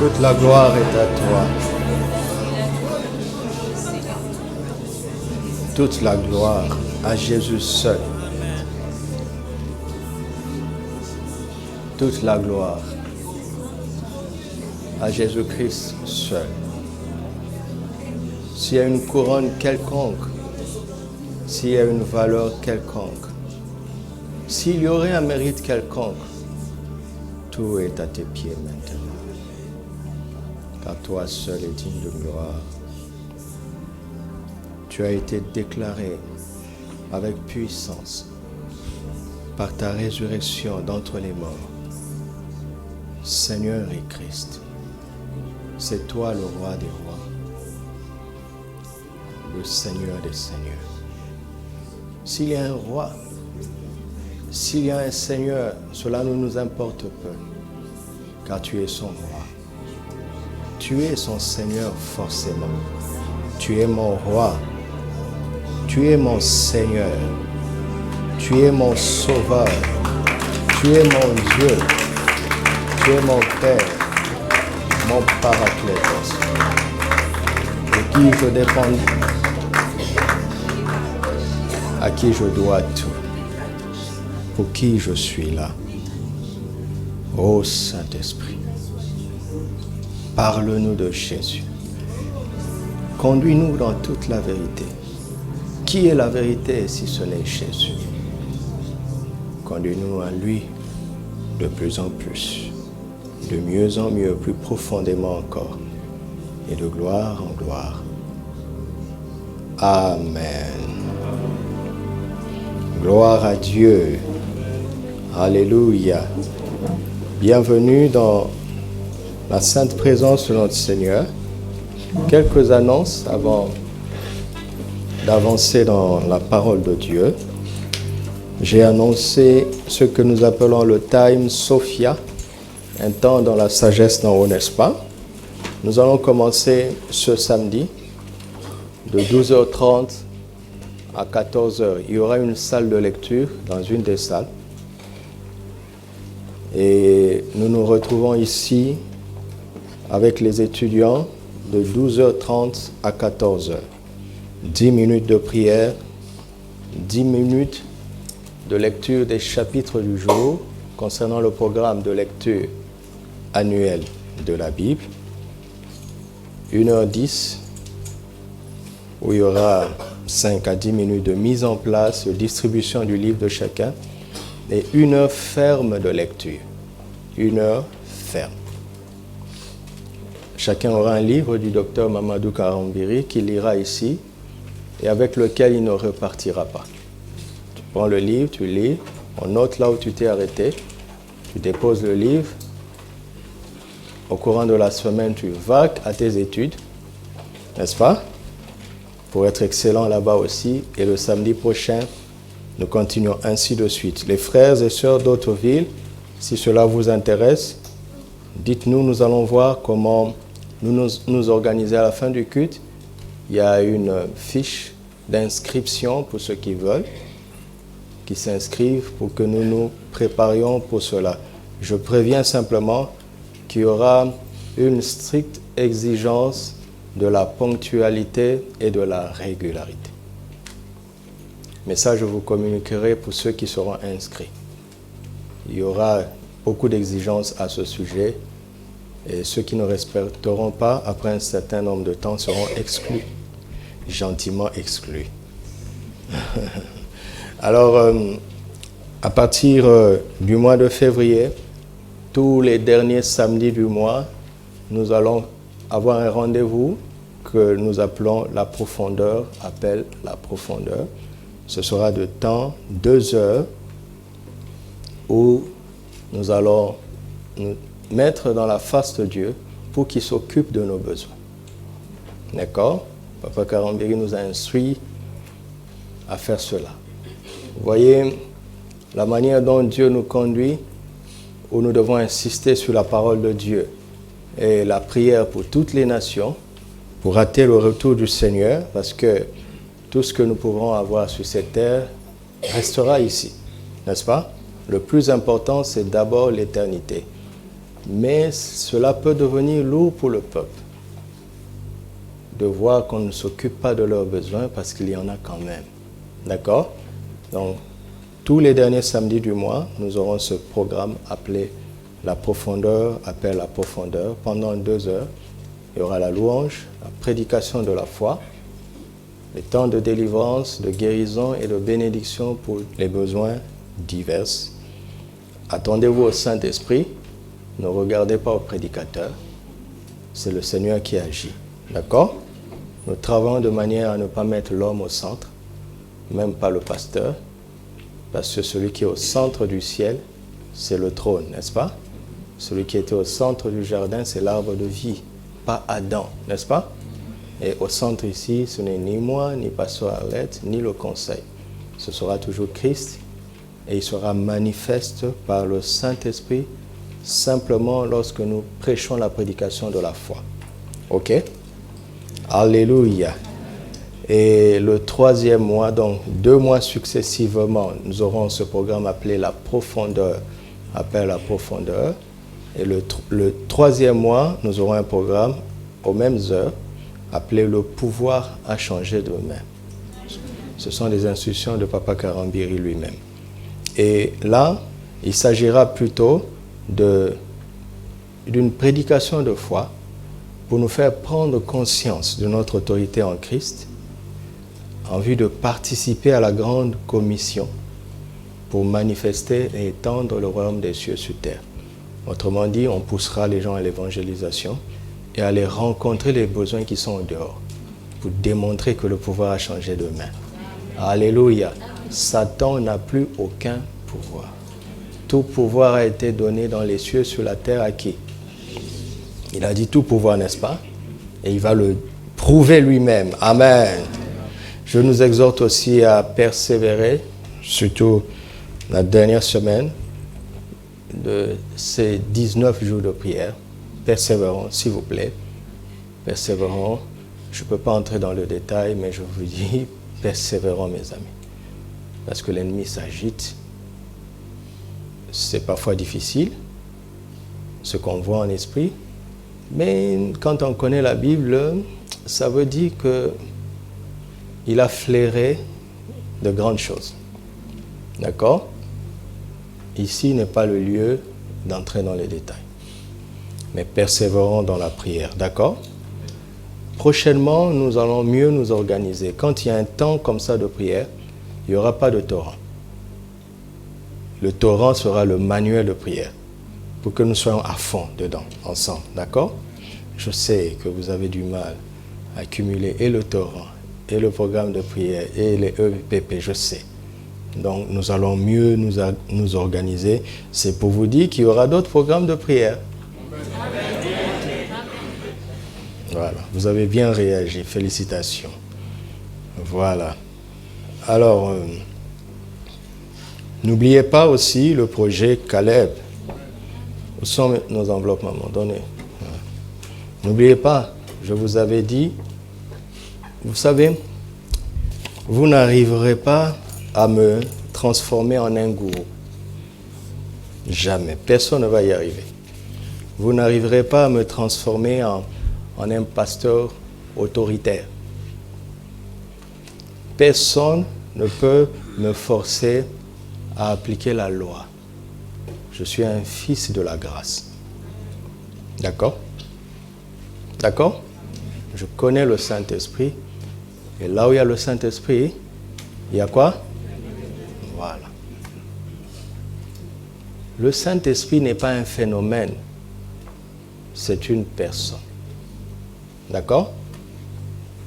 Toute la gloire est à toi. Toute la gloire à Jésus seul. Toute la gloire à Jésus-Christ seul. S'il y a une couronne quelconque, s'il y a une valeur quelconque, s'il y aurait un mérite quelconque, tout est à tes pieds maintenant. Car toi seul es digne de gloire. Tu as été déclaré avec puissance par ta résurrection d'entre les morts. Seigneur et Christ, c'est toi le roi des rois, le Seigneur des seigneurs. S'il y a un roi, s'il y a un Seigneur, cela ne nous importe peu, car tu es son roi. Tu es son Seigneur forcément. Tu es mon roi. Tu es mon Seigneur. Tu es mon Sauveur. Tu es mon Dieu. Tu es mon Père, mon Paraclétos. De qui je dépends, à qui je dois tout, pour qui je suis là. Ô Saint-Esprit, parle-nous de Jésus. Conduis-nous dans toute la vérité. Qui est la vérité si ce n'est Jésus? Conduis-nous à lui de plus en plus, de mieux en mieux, plus profondément encore, et de gloire en gloire. Amen. Gloire à Dieu. Alléluia. Bienvenue dans la sainte présence de notre Seigneur. Quelques annonces avant d'avancer dans la parole de Dieu. J'ai annoncé ce que nous appelons le Time Sophia, un temps dans la sagesse d'en haut, n'est-ce pas? Nous allons commencer ce samedi de 12h30 à 14h. Il y aura une salle de lecture dans une des salles. Et nous nous retrouvons ici avec les étudiants de 12h30 à 14h. 10 minutes de prière, 10 minutes de lecture des chapitres du jour concernant le programme de lecture annuel de la Bible. 1h10 où il y aura 5 à 10 minutes de mise en place, de distribution du livre de chacun et 1 heure ferme de lecture. 1 heure ferme. Chacun aura un livre du docteur Mamadou Karambiri qu'il lira ici et avec lequel il ne repartira pas. Tu prends le livre, tu lis, on note là où tu t'es arrêté, tu déposes le livre. Au courant de la semaine, tu vas à tes études, n'est-ce pas? Pour être excellent là-bas aussi. Et le samedi prochain, nous continuons ainsi de suite. Les frères et sœurs d'autres villes, si cela vous intéresse, dites-nous, nous allons voir comment nous organiser à la fin du culte. Il y a une fiche d'inscription pour ceux qui veulent, qui s'inscrivent pour que nous nous préparions pour cela. Je préviens simplement qu'il y aura une stricte exigence de la ponctualité et de la régularité. Mais ça, je vous communiquerai pour ceux qui seront inscrits. Il y aura beaucoup d'exigences à ce sujet et ceux qui ne respecteront pas, après un certain nombre de temps, seront exclus, gentiment exclus. Alors, à partir du mois de février, tous les derniers samedis du mois, nous allons avoir un rendez-vous que nous appelons la profondeur, appelle la profondeur. Ce sera de temps 2 heures où nous allons nous mettre dans la face de Dieu pour qu'il s'occupe de nos besoins. D'accord? Papa Karambiri nous a instruit à faire cela. Vous voyez la manière dont Dieu nous conduit, où nous devons insister sur la parole de Dieu et la prière pour toutes les nations, pour hâter le retour du Seigneur, parce que tout ce que nous pourrons avoir sur cette terre restera ici, n'est-ce pas? Le plus important, c'est d'abord l'éternité. Mais cela peut devenir lourd pour le peuple, de voir qu'on ne s'occupe pas de leurs besoins, parce qu'il y en a quand même. D'accord? Donc, tous les derniers samedis du mois, nous aurons ce programme appelé La profondeur, appelle la profondeur. Pendant 2 heures, il y aura la louange, la prédication de la foi, les temps de délivrance, de guérison et de bénédiction pour les besoins divers. Attendez-vous au Saint-Esprit, ne regardez pas au prédicateur, c'est le Seigneur qui agit. D'accord? Nous travaillons de manière à ne pas mettre l'homme au centre, même pas le pasteur, parce que celui qui est au centre du ciel, c'est le trône, n'est-ce pas? Celui qui était au centre du jardin, c'est l'arbre de vie, pas Adam, n'est-ce pas? Et au centre ici, ce n'est ni moi, ni Pasteur Arlette, ni le conseil. Ce sera toujours Christ et il sera manifeste par le Saint-Esprit simplement lorsque nous prêchons la prédication de la foi. Ok? Alléluia. Et le 3e mois, donc 2 mois successivement, nous aurons ce programme appelé la profondeur, appelle la profondeur. Et le 3e mois, nous aurons un programme aux mêmes heures, appelé le pouvoir à changer de main. Ce sont des instructions de Papa Karambiri lui-même. Et là, il s'agira plutôt d'une prédication de foi pour nous faire prendre conscience de notre autorité en Christ en vue de participer à la grande commission pour manifester et étendre le royaume des cieux sur terre. Autrement dit, on poussera les gens à l'évangélisation et à aller rencontrer les besoins qui sont au dehors pour démontrer que le pouvoir a changé de main. Alléluia. Satan n'a plus aucun pouvoir. Tout pouvoir a été donné dans les cieux, sur la terre, à qui? Il a dit tout pouvoir, n'est-ce pas? Et il va le prouver lui-même. Amen. Je nous exhorte aussi à persévérer, surtout la dernière semaine de ces 19 jours de prière. Persévérons, s'il vous plaît. Persévérons. Je ne peux pas entrer dans le détail, mais je vous dis, persévérons, mes amis. Parce que l'ennemi s'agite. C'est parfois difficile, ce qu'on voit en esprit. Mais quand on connaît la Bible, ça veut dire qu'il a flairé de grandes choses. D'accord? Ici n'est pas le lieu d'entrer dans les détails. Mais persévérons dans la prière. D'accord? Prochainement, nous allons mieux nous organiser. Quand il y a un temps comme ça de prière, il n'y aura pas de torrent. Le torrent sera le manuel de prière pour que nous soyons à fond dedans, ensemble. D'accord? Je sais que vous avez du mal à cumuler et le torrent, et le programme de prière, et les EPP, je sais. Donc, nous allons mieux nous organiser. C'est pour vous dire qu'il y aura d'autres programmes de prière. Voilà, vous avez bien réagi. Félicitations. Voilà. Alors, n'oubliez pas aussi le projet Caleb. Où sont nos enveloppes, maman? Donnez. N'oubliez pas, je vous avais dit, vous savez, vous n'arriverez pas à me transformer en un gourou. Jamais. Personne ne va y arriver. Vous n'arriverez pas à me transformer en un pasteur autoritaire. Personne ne peut me forcer à appliquer la loi. Je suis un fils de la grâce. D'accord? D'accord? Je connais le Saint-Esprit. Et là où il y a le Saint-Esprit, il y a quoi? Voilà. Le Saint-Esprit n'est pas un phénomène. C'est une personne. D'accord?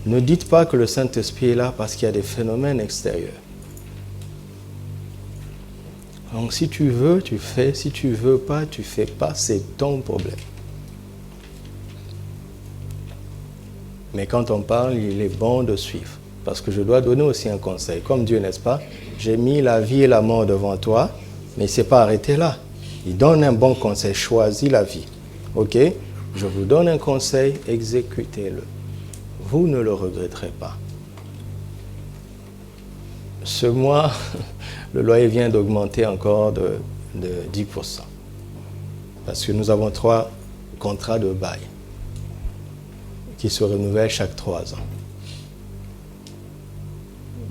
Ne dites pas que le Saint-Esprit est là parce qu'il y a des phénomènes extérieurs. Donc si tu veux, tu fais. Si tu ne veux pas, tu ne fais pas. C'est ton problème. Mais quand on parle, il est bon de suivre. Parce que je dois donner aussi un conseil. Comme Dieu, n'est-ce pas? J'ai mis la vie et la mort devant toi, mais il ne s'est pas arrêté là. Il donne un bon conseil. Choisis la vie. OK? Je vous donne un conseil, exécutez-le. Vous ne le regretterez pas. Ce mois, le loyer vient d'augmenter encore de 10%. Parce que nous avons 3 contrats de bail qui se renouvellent chaque 3 ans.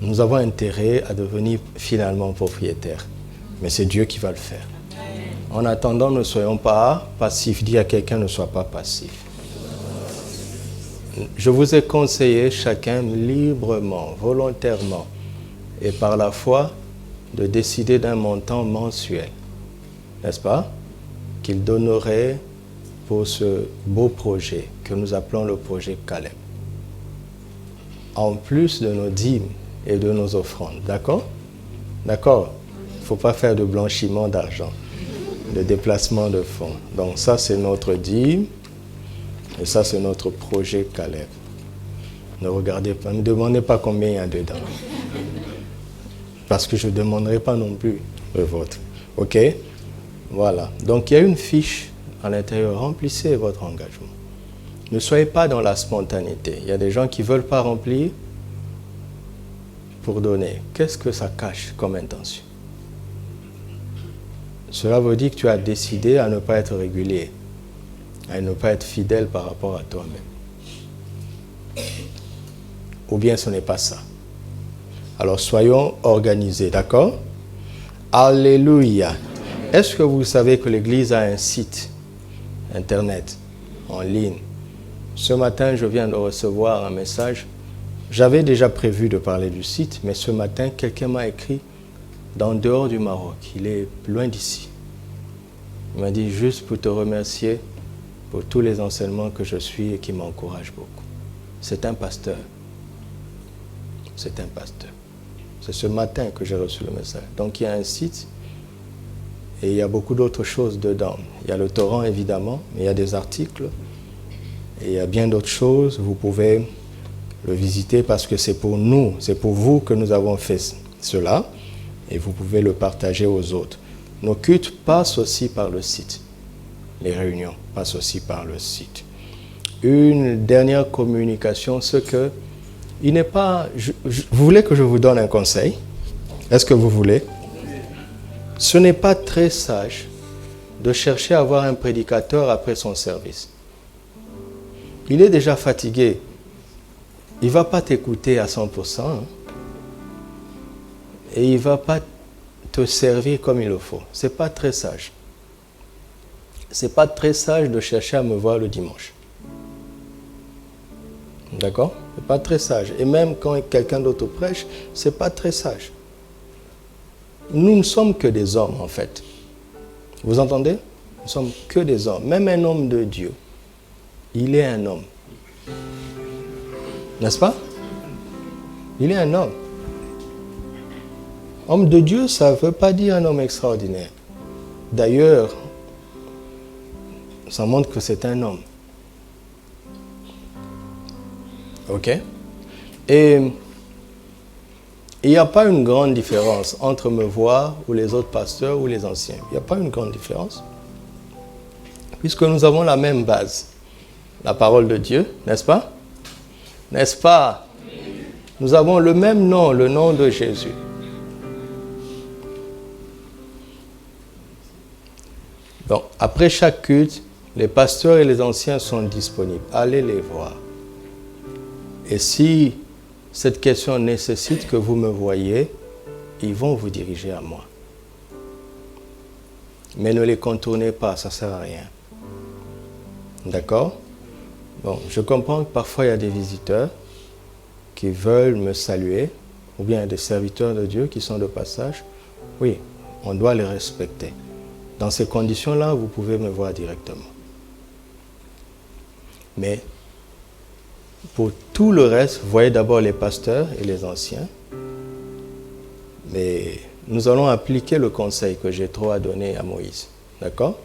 Nous avons intérêt à devenir finalement propriétaires. Mais c'est Dieu qui va le faire. En attendant, ne soyons pas passifs. Dis à quelqu'un, ne sois pas passif. Je vous ai conseillé chacun librement, volontairement et par la foi de décider d'un montant mensuel, n'est-ce pas, qu'il donnerait pour ce beau projet que nous appelons le projet Caleb. En plus de nos dîmes et de nos offrandes, d'accord? D'accord? Il ne faut pas faire de blanchiment d'argent, de déplacement de fonds. Donc ça, c'est notre dîme. Et ça, c'est notre projet Caleb. Ne regardez pas, ne demandez pas combien il y a dedans. Parce que je ne demanderai pas non plus le vôtre. OK? Voilà. Donc, il y a une fiche à l'intérieur. Remplissez votre engagement. Ne soyez pas dans la spontanéité. Il y a des gens qui ne veulent pas remplir pour donner. Qu'est-ce que ça cache comme intention? Cela veut dire que tu as décidé à ne pas être régulier, à ne pas être fidèle par rapport à toi-même. Ou bien ce n'est pas ça. Alors soyons organisés, d'accord? Alléluia. Est-ce que vous savez que l'Église a un site internet en ligne? Ce matin, je viens de recevoir un message. J'avais déjà prévu de parler du site, mais ce matin, quelqu'un m'a écrit d'en dehors du Maroc. Il est loin d'ici. Il m'a dit juste pour te remercier pour tous les enseignements que je suis et qui m'encouragent beaucoup. C'est un pasteur. C'est un pasteur. C'est ce matin que j'ai reçu le message. Donc il y a un site Et il y a beaucoup d'autres choses dedans. Il y a le torrent, évidemment, mais il y a des articles. Et il y a bien d'autres choses. Vous pouvez le visiter parce que c'est pour nous, c'est pour vous que nous avons fait cela. Et vous pouvez le partager aux autres. Nos cultes passent aussi par le site. Les réunions passent aussi par le site. Une dernière communication, c'est que il n'est pas... vous voulez que je vous donne un conseil? Est-ce que vous voulez? Ce n'est pas très sage de chercher à avoir un prédicateur après son service. Il est déjà fatigué. Il ne va pas t'écouter à 100%. Hein? Et il ne va pas te servir comme il le faut. Ce n'est pas très sage. Ce n'est pas très sage de chercher à me voir le dimanche. D'accord? Ce n'est pas très sage. Et même quand quelqu'un d'autre prêche, ce n'est pas très sage. Nous ne sommes que des hommes, en fait. Vous entendez? Nous ne sommes que des hommes. Même un homme de Dieu, il est un homme. N'est-ce pas? Il est un homme. Homme de Dieu, ça ne veut pas dire un homme extraordinaire. D'ailleurs, ça montre que c'est un homme. Ok? Et il n'y a pas une grande différence entre me voir ou les autres pasteurs ou les anciens. Il n'y a pas une grande différence. Puisque nous avons la même base. La parole de Dieu, n'est-ce pas? N'est-ce pas? Nous avons le même nom, le nom de Jésus. Donc, après chaque culte, les pasteurs et les anciens sont disponibles. Allez les voir. Et si cette question nécessite que vous me voyiez, ils vont vous diriger à moi. Mais ne les contournez pas, ça ne sert à rien. D'accord? Bon, je comprends que parfois il y a des visiteurs qui veulent me saluer, ou bien des serviteurs de Dieu qui sont de passage. Oui, on doit les respecter. Dans ces conditions-là, vous pouvez me voir directement. Mais pour tout le reste, voyez d'abord les pasteurs et les anciens. Mais nous allons appliquer le conseil que j'ai trop à donner à Moïse. D'accord?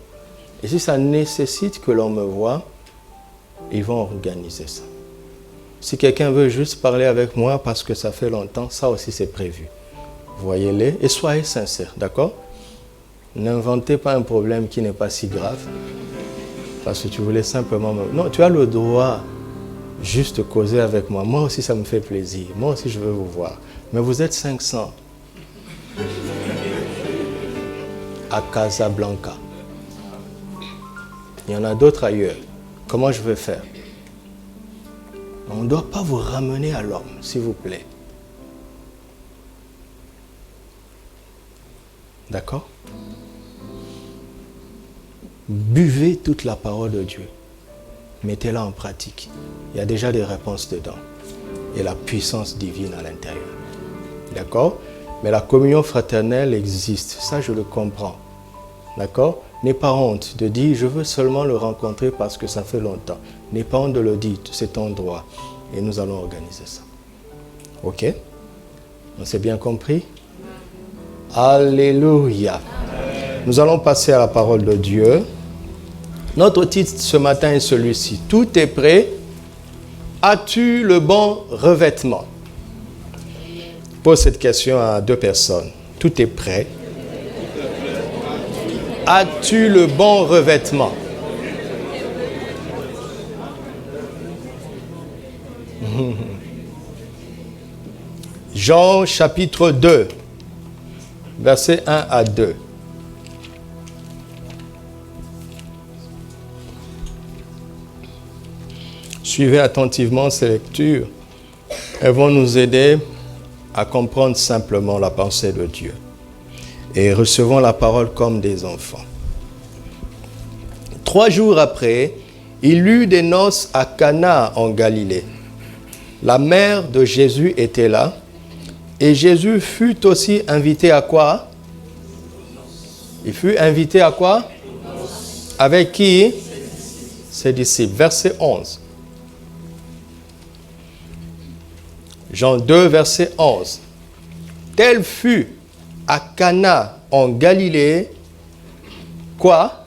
Et si ça nécessite que l'on me voie, ils vont organiser ça. Si quelqu'un veut juste parler avec moi parce que ça fait longtemps, ça aussi c'est prévu. Voyez-les et soyez sincères. D'accord? N'inventez pas un problème qui n'est pas si grave. Parce que tu voulais simplement... Non, tu as le droit juste causer avec moi. Moi aussi, ça me fait plaisir. Moi aussi, je veux vous voir. Mais vous êtes 500 à Casablanca. Il y en a d'autres ailleurs. Comment je vais faire? On ne doit pas vous ramener à l'homme, s'il vous plaît. D'accord? Buvez toute la parole de Dieu. Mettez-la en pratique. Il y a déjà des réponses dedans. Et la puissance divine à l'intérieur. D'accord? Mais la communion fraternelle existe. Ça, je le comprends. D'accord? N'aie pas honte de dire, je veux seulement le rencontrer parce que ça fait longtemps. N'aie pas honte de le dire, c'est ton droit. Et nous allons organiser ça. Ok? On s'est bien compris? Alléluia. Nous allons passer à la parole de Dieu. Notre titre ce matin est celui-ci. Tout est prêt. As-tu le bon revêtement? Je pose cette question à deux personnes. Tout est prêt. As-tu le bon revêtement? Jean chapitre 2, versets 1 à 2. Suivez attentivement ces lectures. Elles vont nous aider à comprendre simplement la pensée de Dieu. Et recevons la parole comme des enfants. 3 jours après, il eut des noces à Cana en Galilée. La mère de Jésus était là. Et Jésus fut aussi invité à quoi? Il fut invité à quoi? Avec qui? Ses disciples. Verset 11. Jean 2, verset 11. Tel fut à Cana en Galilée Quoi?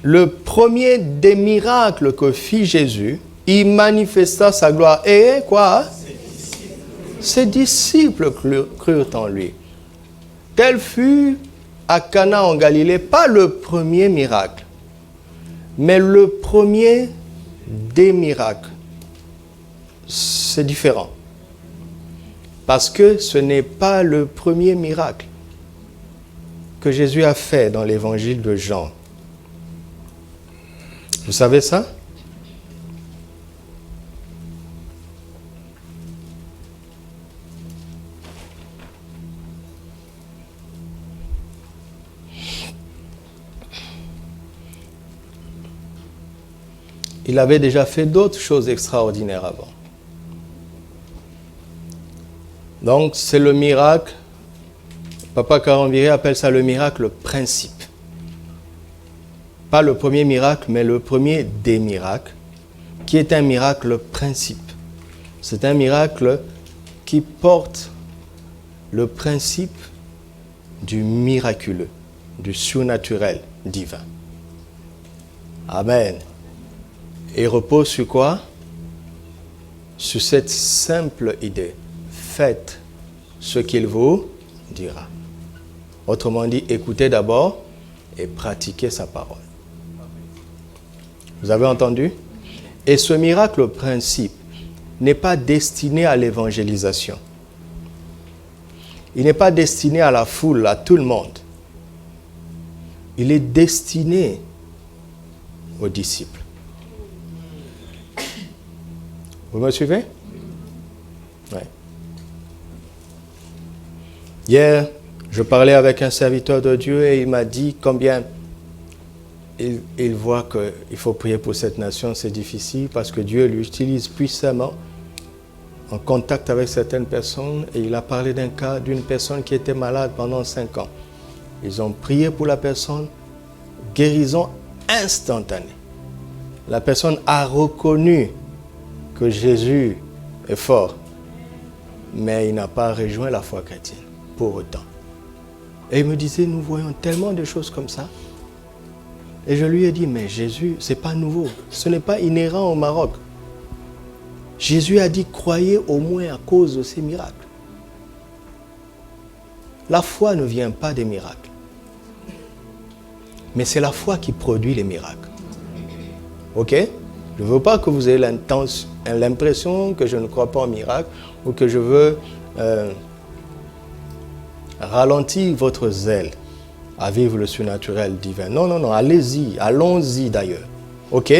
Le premier des miracles que fit Jésus, il manifesta sa gloire. Et quoi? Ses disciples crurent en lui. Tel fut à Cana en Galilée, pas le premier miracle, mais le premier des miracles. C'est différent. Parce que ce n'est pas le premier miracle que Jésus a fait dans l'évangile de Jean. Vous savez ça? Il avait déjà fait d'autres choses extraordinaires avant. Donc, c'est le miracle. Papa Karamviré appelle ça le miracle principe. Pas le premier miracle, mais le premier des miracles, qui est un miracle principe. C'est un miracle qui porte le principe du miraculeux, du surnaturel divin. Amen. Et repose sur quoi? Sur cette simple idée. Faites ce qu'il vous dira. Autrement dit, écoutez d'abord et pratiquez sa parole. Vous avez entendu? Et ce miracle principe n'est pas destiné à l'évangélisation. Il n'est pas destiné à la foule, à tout le monde. Il est destiné aux disciples. Vous me suivez? Oui. Hier, je parlais avec un serviteur de Dieu et il m'a dit combien il voit qu'il faut prier pour cette nation. C'est difficile parce que Dieu l'utilise puissamment en contact avec certaines personnes. Et il a parlé d'un cas d'une personne qui était malade pendant 5 ans. Ils ont prié pour la personne, guérison instantanée. La personne a reconnu que Jésus est fort, mais il n'a pas rejoint la foi chrétienne pour autant. Et il me disait, nous voyons tellement de choses comme ça. Et je lui ai dit, mais Jésus, ce n'est pas nouveau. Ce n'est pas inhérent au Maroc. Jésus a dit, croyez au moins à cause de ces miracles. La foi ne vient pas des miracles. Mais c'est la foi qui produit les miracles. Ok? Je ne veux pas que vous ayez l'impression que je ne crois pas au miracle ou que je veux ralentir votre zèle à vivre le surnaturel divin. Non, non, non, allez-y, allons-y d'ailleurs. Ok?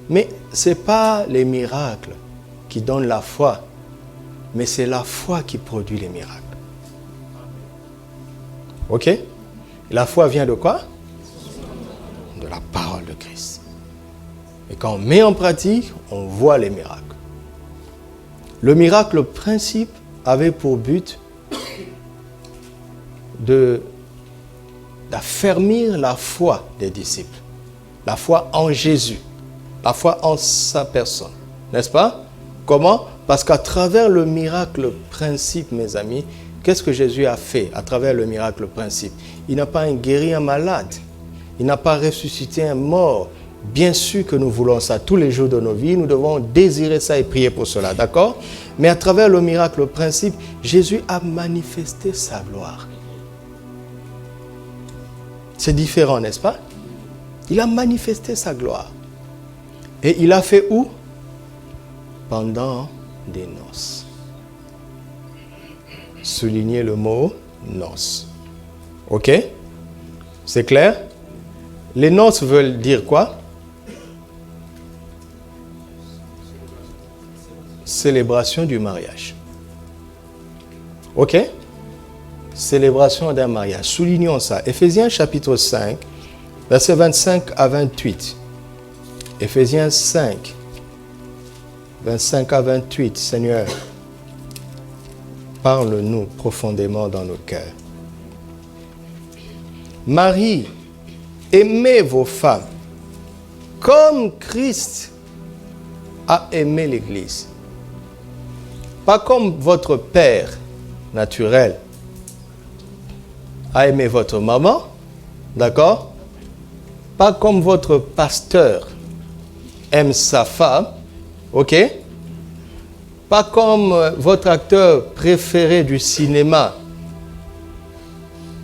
Mais ce n'est pas les miracles qui donnent la foi, mais c'est la foi qui produit les miracles. Ok? La foi vient de quoi? De la parole de Christ. Et quand on met en pratique, on voit les miracles. Le miracle principe avait pour but d'affermir la foi des disciples, la foi en Jésus, la foi en sa personne. N'est-ce pas? Comment? Parce qu'à travers le miracle principe, mes amis, qu'est-ce que Jésus a fait à travers le miracle principe? Il n'a pas guéri un malade, il n'a pas ressuscité un mort. Bien sûr que nous voulons ça tous les jours de nos vies, nous devons désirer ça et prier pour cela, d'accord? Mais à travers le miracle principe, Jésus a manifesté sa gloire. C'est différent, n'est-ce pas? Il a manifesté sa gloire. Et il a fait où? Pendant des noces. Soulignez le mot noces. Ok? C'est clair? Les noces veulent dire quoi? Célébration du mariage. Ok? Célébration d'un mariage. Soulignons ça. Éphésiens chapitre 5, versets 25 à 28. Éphésiens 5, 25 à 28. Seigneur, parle-nous profondément dans nos cœurs. Marie, aimez vos femmes comme Christ a aimé l'Église. Pas comme votre père naturel, à aimer votre maman, d'accord? Pas comme votre pasteur aime sa femme, ok? Pas comme votre acteur préféré du cinéma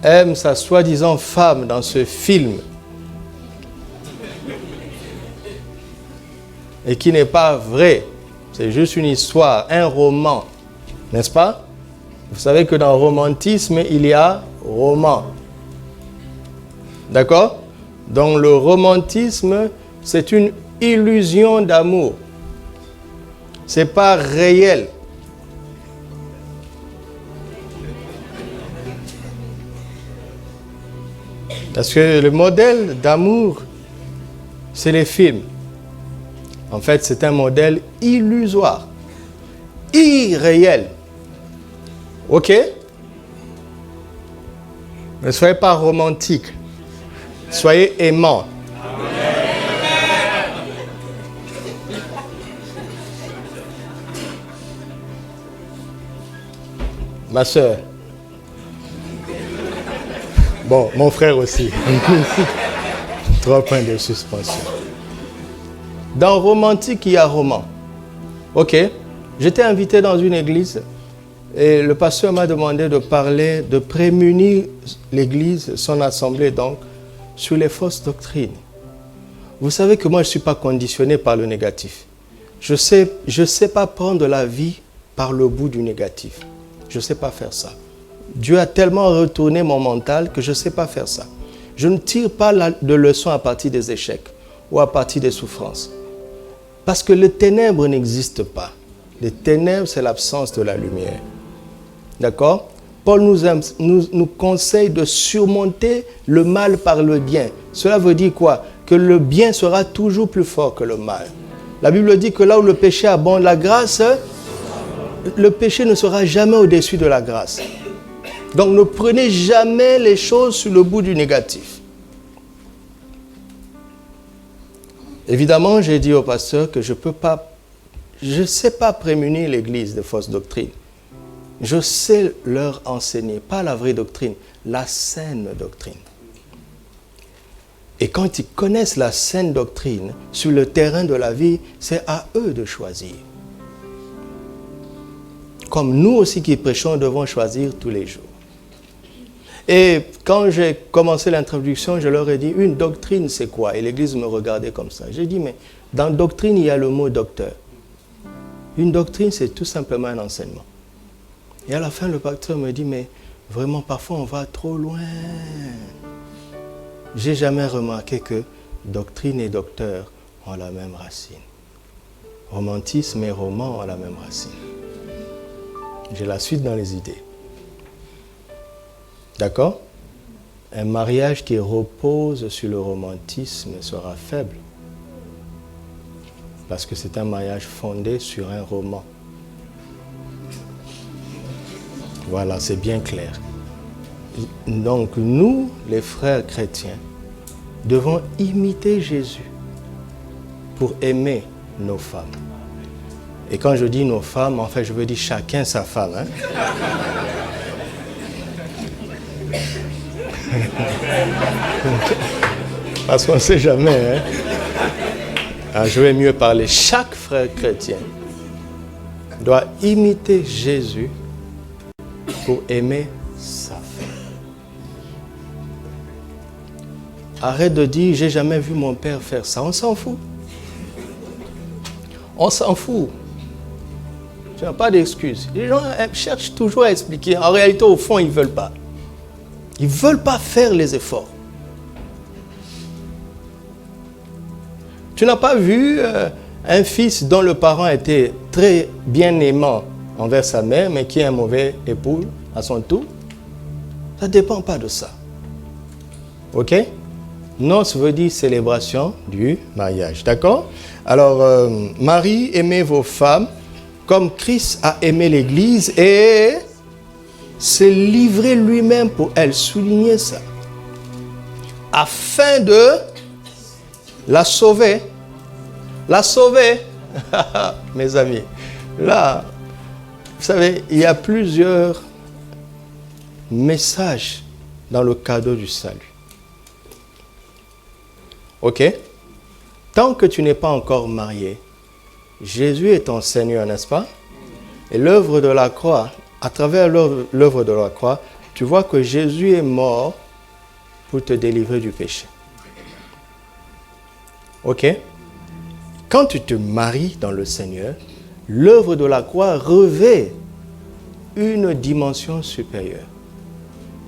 aime sa soi-disant femme dans ce film et qui n'est pas vrai. C'est juste une histoire, un roman, n'est-ce pas? Vous savez que dans le romantisme, il y a roman. D'accord? Donc le romantisme, c'est une illusion d'amour. C'est pas réel. Parce que le modèle d'amour, c'est les films. En fait, c'est un modèle illusoire, irréel. Ok? Ne soyez pas romantique. Soyez aimant. Ma soeur. Bon, mon frère aussi. 3 points de suspension. Dans romantique, il y a roman. Ok. J'étais invité dans une église et le pasteur m'a demandé de parler, de prémunir l'église, son assemblée donc, sur les fausses doctrines. Vous savez que moi, je ne suis pas conditionné par le négatif. Je sais pas prendre la vie par le bout du négatif. Je ne sais pas faire ça. Dieu a tellement retourné mon mental que je ne sais pas faire ça. Je ne tire pas de leçons à partir des échecs ou à partir des souffrances. Parce que les ténèbres n'existent pas. Les ténèbres, c'est l'absence de la lumière. D'accord? Paul nous conseille de surmonter le mal par le bien. Cela veut dire quoi? Que le bien sera toujours plus fort que le mal. La Bible dit que là où le péché abonde, la grâce, le péché ne sera jamais au-dessus de la grâce. Donc ne prenez jamais les choses sur le bout du négatif. Évidemment, j'ai dit au pasteur que je ne sais pas prémunir l'Église de fausses doctrines. Je sais leur enseigner, pas la vraie doctrine, la saine doctrine. Et quand ils connaissent la saine doctrine, sur le terrain de la vie, c'est à eux de choisir. Comme nous aussi qui prêchons, devons choisir tous les jours. Et quand j'ai commencé l'introduction, je leur ai dit, une doctrine c'est quoi? Et l'église me regardait comme ça. J'ai dit, mais dans doctrine, il y a le mot docteur. Une doctrine, c'est tout simplement un enseignement. Et à la fin, le pasteur me dit, mais vraiment, parfois, on va trop loin. J'ai jamais remarqué que doctrine et docteur ont la même racine. Romantisme et roman ont la même racine. J'ai la suite dans les idées. D'accord? Un mariage qui repose sur le romantisme sera faible. Parce que c'est un mariage fondé sur un roman. Voilà, c'est bien clair. Donc nous, les frères chrétiens, devons imiter Jésus pour aimer nos femmes. Et quand je dis nos femmes, en fait, je veux dire chacun sa femme. Hein? Parce qu'on ne sait jamais. Hein? Alors, je vais mieux parler. Chaque frère chrétien doit imiter Jésus pour aimer sa femme. Arrête de dire, j'ai jamais vu mon père faire ça. On s'en fout. On s'en fout. Tu n'as pas d'excuses. Les gens cherchent toujours à expliquer. En réalité, au fond, ils ne veulent pas. Ils ne veulent pas faire les efforts. Tu n'as pas vu un fils dont le parent était très bien aimant envers sa mère, mais qui est un mauvais époux à son tour? Ça ne dépend pas de ça. Ok? Noces veut dire célébration du mariage. D'accord? Alors, Marie, aimez vos femmes comme Christ a aimé l'Église et s'est livré lui-même pour elle. Soulignez ça. Afin de la sauver. La sauver. Mes amis. Là, vous savez, il y a plusieurs messages dans le cadeau du salut. Ok? Tant que tu n'es pas encore marié, Jésus est ton Seigneur, n'est-ce pas? Et l'œuvre de la croix, à travers l'œuvre de la croix, tu vois que Jésus est mort pour te délivrer du péché. Ok? Quand tu te maries dans le Seigneur, l'œuvre de la croix revêt une dimension supérieure.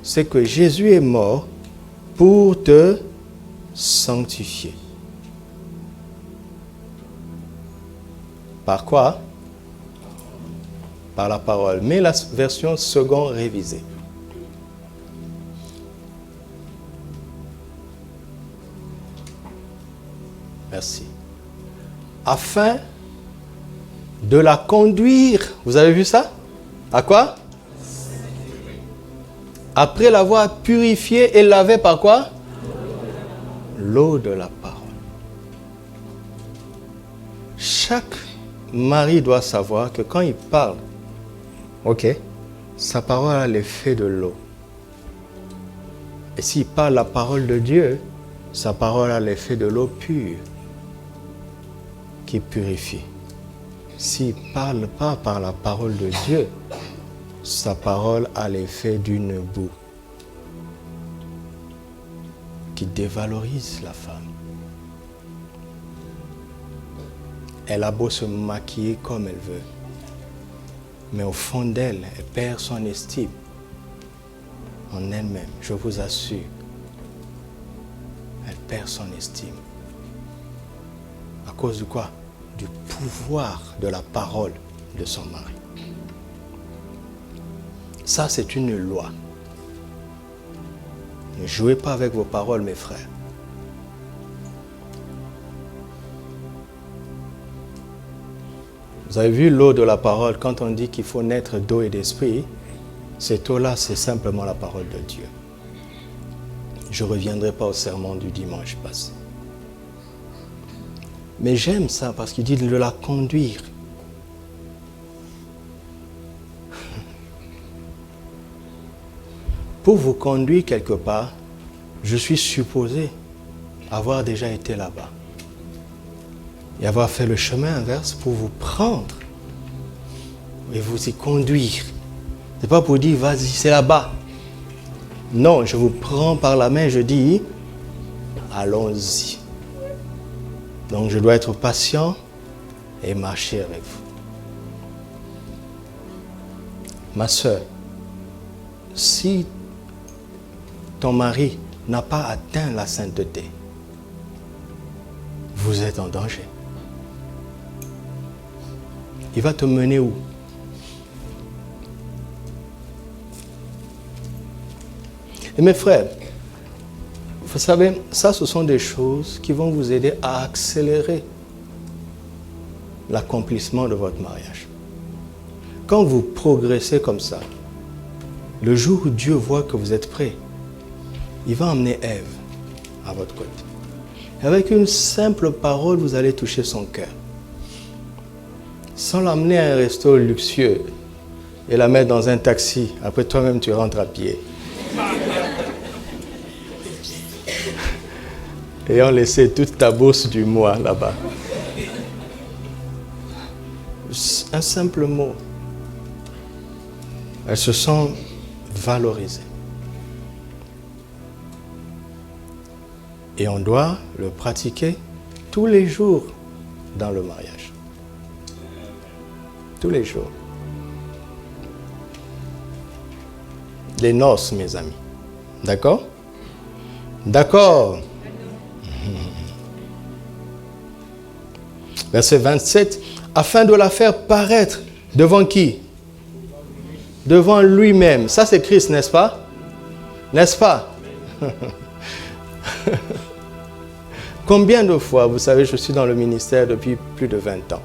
C'est que Jésus est mort pour te sanctifier. Par quoi? Par la parole. Mais la version seconde révisée. Merci. Afin de la conduire. Vous avez vu ça? À quoi? Après l'avoir purifiée et lavée par quoi? L'eau de la parole. Chaque mari doit savoir que quand il parle, ok, sa parole a l'effet de l'eau. Et s'il parle la parole de Dieu, sa parole a l'effet de l'eau pure qui purifie. S'il ne parle pas par la parole de Dieu, sa parole a l'effet d'une boue qui dévalorise la femme. Elle a beau se maquiller comme elle veut, mais au fond d'elle, elle perd son estime en elle-même. Je vous assure, elle perd son estime. À cause de quoi? Du pouvoir de la parole de son mari. Ça, c'est une loi. Ne jouez pas avec vos paroles, mes frères. Vous avez vu l'eau de la parole, quand on dit qu'il faut naître d'eau et d'esprit, cette eau-là, c'est simplement la parole de Dieu. Je ne reviendrai pas au sermon du dimanche passé. Mais j'aime ça parce qu'il dit de la conduire. Pour vous conduire quelque part, je suis supposé avoir déjà été là-bas. Et avoir fait le chemin inverse pour vous prendre et vous y conduire. Ce n'est pas pour dire, vas-y, c'est là-bas. Non, je vous prends par la main et je dis, allons-y. Donc je dois être patient et marcher avec vous. Ma soeur, si ton mari n'a pas atteint la sainteté, vous êtes en danger. Il va te mener où? Et mes frères, vous savez, ça ce sont des choses qui vont vous aider à accélérer l'accomplissement de votre mariage. Quand vous progressez comme ça, le jour où Dieu voit que vous êtes prêts, il va emmener Ève à votre côté. Avec une simple parole, vous allez toucher son cœur. Sans l'amener à un resto luxueux et la mettre dans un taxi. Après, toi-même, tu rentres à pied. Ayant laissé toute ta bourse du mois là-bas. Un simple mot. Elles se sont valorisées. Et on doit le pratiquer tous les jours dans le mariage. Tous les jours. Les noces, mes amis. D'accord? D'accord. Verset 27. Afin de la faire paraître devant qui? Devant lui-même. Ça, c'est Christ, n'est-ce pas? N'est-ce pas? Combien de fois, vous savez, je suis dans le ministère depuis plus de 20 ans.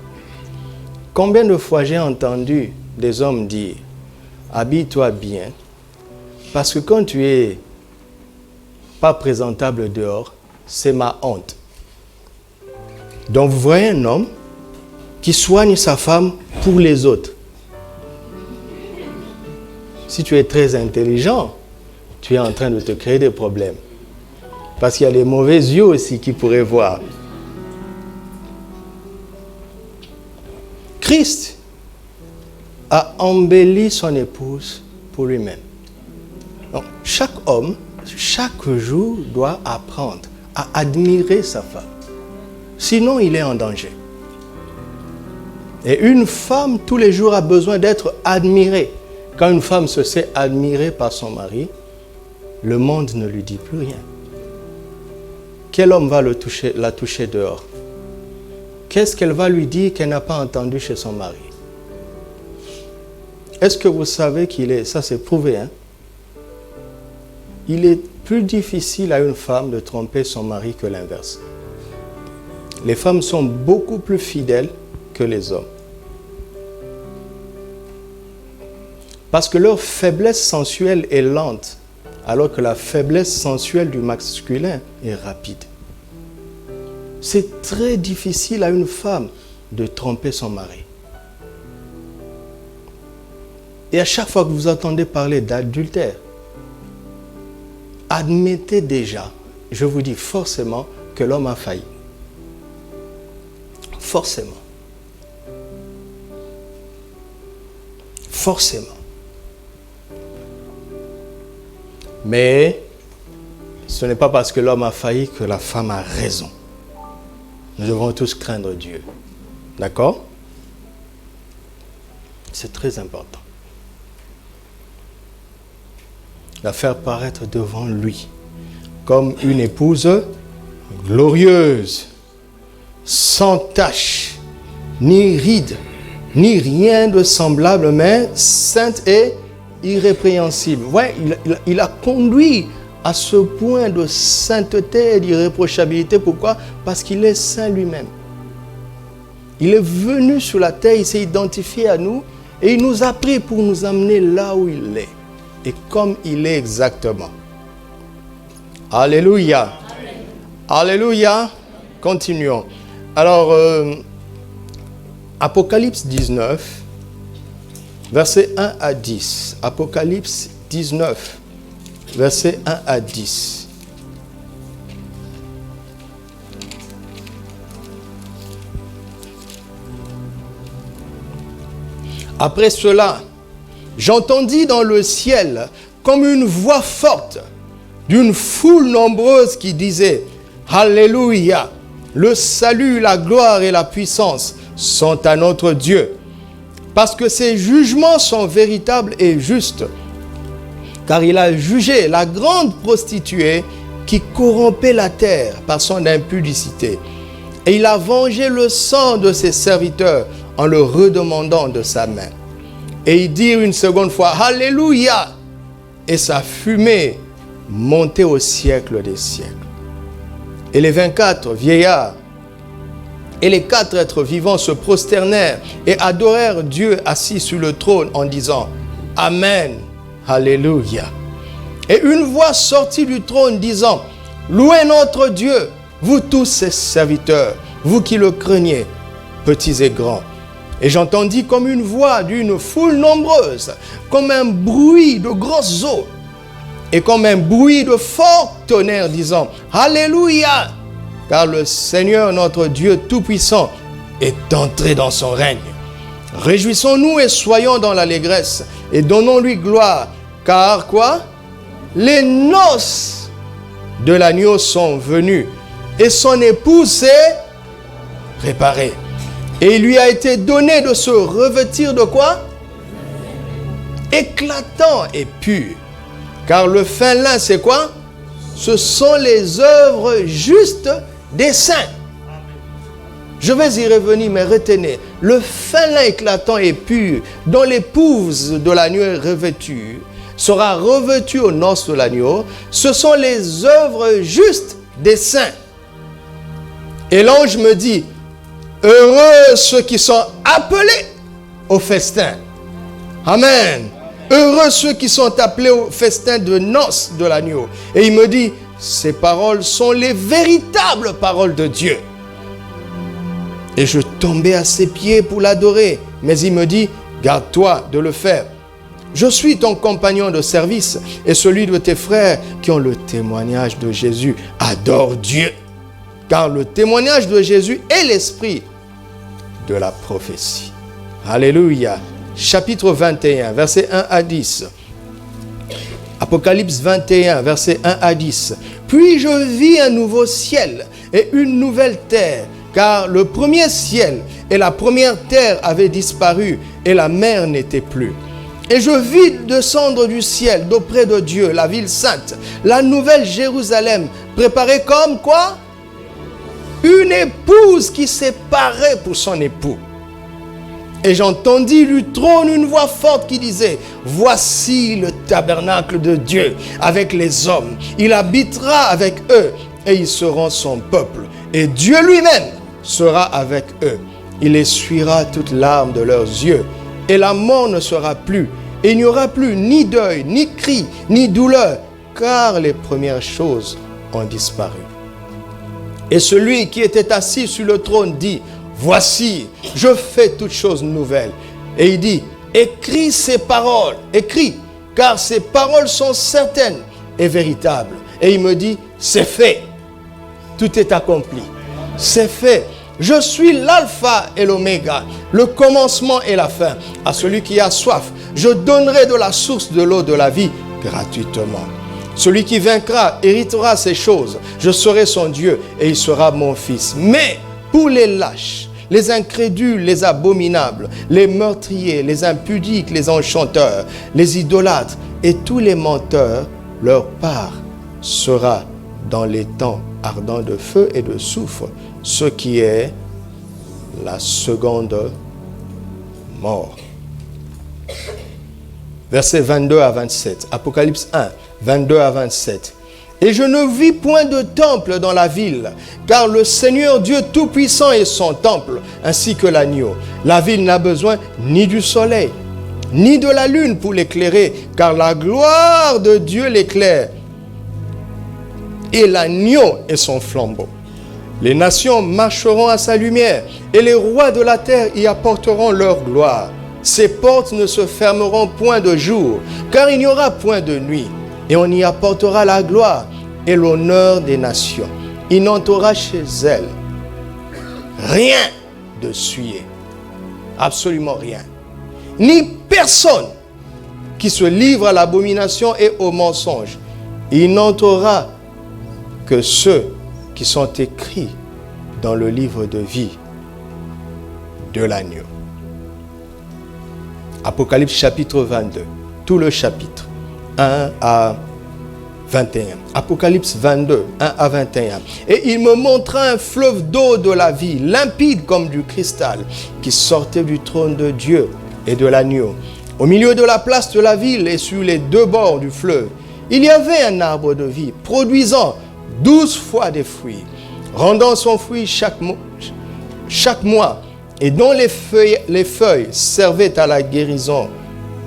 Combien de fois j'ai entendu des hommes dire « Habille-toi bien, parce que quand tu es pas présentable dehors, c'est ma honte. » Donc vous voyez un homme qui soigne sa femme pour les autres. Si tu es très intelligent, tu es en train de te créer des problèmes. Parce qu'il y a les mauvais yeux aussi qui pourraient voir. Christ a embelli son épouse pour lui-même. Donc, chaque homme, chaque jour, doit apprendre à admirer sa femme. Sinon, il est en danger. Et une femme, tous les jours, a besoin d'être admirée. Quand une femme se sait admirée par son mari, le monde ne lui dit plus rien. Quel homme va la toucher dehors? Qu'est-ce qu'elle va lui dire qu'elle n'a pas entendu chez son mari? Est-ce que vous savez ça c'est prouvé, hein? Il est plus difficile à une femme de tromper son mari que l'inverse. Les femmes sont beaucoup plus fidèles que les hommes. Parce que leur faiblesse sensuelle est lente, alors que la faiblesse sensuelle du masculin est rapide. C'est très difficile à une femme de tromper son mari. Et à chaque fois que vous entendez parler d'adultère, admettez déjà, je vous dis forcément, que l'homme a failli. Forcément. Forcément. Mais ce n'est pas parce que l'homme a failli que la femme a raison. Nous devons tous craindre Dieu. D'accord? C'est très important. La faire paraître devant lui comme une épouse glorieuse, sans tache, ni ride, ni rien de semblable, mais sainte et irrépréhensible. Ouais, il a conduit à ce point de sainteté et d'irréprochabilité. Pourquoi? Parce qu'il est saint lui-même. Il est venu sur la terre, il s'est identifié à nous et il nous a pris pour nous amener là où il est et comme il est exactement. Alléluia. Amen. Alléluia. Continuons. Alors, Apocalypse 19, versets 1 à 10. Apocalypse 19, versets 1 à 10. Après cela, j'entendis dans le ciel comme une voix forte d'une foule nombreuse qui disait « Alléluia ! Le salut, la gloire et la puissance sont à notre Dieu, parce que ses jugements sont véritables et justes. Car il a jugé la grande prostituée qui corrompait la terre par son impudicité. Et il a vengé le sang de ses serviteurs en le redemandant de sa main. Et il dit une seconde fois, Alléluia! Et sa fumée montait au siècle des siècles. Et les 24 vieillards et les 4 êtres vivants se prosternèrent et adorèrent Dieu assis sur le trône en disant, Amen, Alléluia. Et une voix sortit du trône disant, Louez notre Dieu, vous tous ses serviteurs, vous qui le craignez, petits et grands. Et j'entendis comme une voix d'une foule nombreuse, comme un bruit de grosses eaux, et comme un bruit de fort tonnerre, disant, Alléluia, car le Seigneur notre Dieu Tout-Puissant est entré dans son règne. Réjouissons-nous et soyons dans l'allégresse, et donnons-lui gloire, car quoi? Les noces de l'agneau sont venues, et son épouse s'est préparée. Et il lui a été donné de se revêtir de quoi? Éclatant et pur. Car le fin lin, c'est quoi? Ce sont les œuvres justes des saints. Je vais y revenir, mais retenez. Le fin lin éclatant et pur, dont l'épouse de l'agneau est revêtue, sera revêtue aux noces de l'agneau. Ce sont les œuvres justes des saints. Et l'ange me dit, heureux ceux qui sont appelés au festin. Amen. Heureux ceux qui sont appelés au festin de noces de l'agneau. Et il me dit, ces paroles sont les véritables paroles de Dieu. Et je tombais à ses pieds pour l'adorer. Mais il me dit, garde-toi de le faire. Je suis ton compagnon de service et celui de tes frères qui ont le témoignage de Jésus. Adore Dieu. Car le témoignage de Jésus est l'esprit de la prophétie. Alléluia. Chapitre 21, versets 1 à 10. Apocalypse 21, versets 1 à 10. Puis je vis un nouveau ciel et une nouvelle terre, car le premier ciel et la première terre avaient disparu et la mer n'était plus. Et je vis descendre du ciel d'auprès de Dieu, la ville sainte, la nouvelle Jérusalem, préparée comme quoi? Une épouse qui s'est parée pour son époux. Et j'entendis du trône une voix forte qui disait, voici le tabernacle de Dieu avec les hommes. Il habitera avec eux et ils seront son peuple. Et Dieu lui-même sera avec eux. Il essuiera toute larme de leurs yeux. Et la mort ne sera plus. Et il n'y aura plus ni deuil, ni cri, ni douleur, car les premières choses ont disparu. Et celui qui était assis sur le trône dit, voici, je fais toutes choses nouvelles. Et il dit, écris ces paroles, écris, car ces paroles sont certaines et véritables. Et il me dit, c'est fait. Tout est accompli. C'est fait. Je suis l'alpha et l'oméga, le commencement et la fin. À celui qui a soif, je donnerai de la source de l'eau de la vie gratuitement. Celui qui vaincra héritera ces choses. Je serai son Dieu et il sera mon fils. Mais pour les lâches, les incrédules, les abominables, les meurtriers, les impudiques, les enchanteurs, les idolâtres et tous les menteurs, leur part sera dans les temps ardents de feu et de soufre, ce qui est la seconde mort. Versets 22 à 27, Apocalypse 1, 22 à 27. Et je ne vis point de temple dans la ville, car le Seigneur Dieu Tout-Puissant est son temple, ainsi que l'agneau. La ville n'a besoin ni du soleil, ni de la lune pour l'éclairer, car la gloire de Dieu l'éclaire. Et l'agneau est son flambeau. Les nations marcheront à sa lumière, et les rois de la terre y apporteront leur gloire. Ses portes ne se fermeront point de jour, car il n'y aura point de nuit. Et on y apportera la gloire et l'honneur des nations. Il n'entrera chez elle rien de souillé. Absolument rien. Ni personne qui se livre à l'abomination et au mensonge. Il n'entrera que ceux qui sont écrits dans le livre de vie de l'agneau. Apocalypse chapitre 22, tout le chapitre, 1 à 21. Apocalypse 22, 1 à 21. Et il me montra un fleuve d'eau de la vie, limpide comme du cristal, qui sortait du trône de Dieu et de l'agneau. Au milieu de la place de la ville et sur les deux bords du fleuve, il y avait un arbre de vie, produisant 12 fois des fruits, rendant son fruit chaque mois, et dont les feuilles servaient à la guérison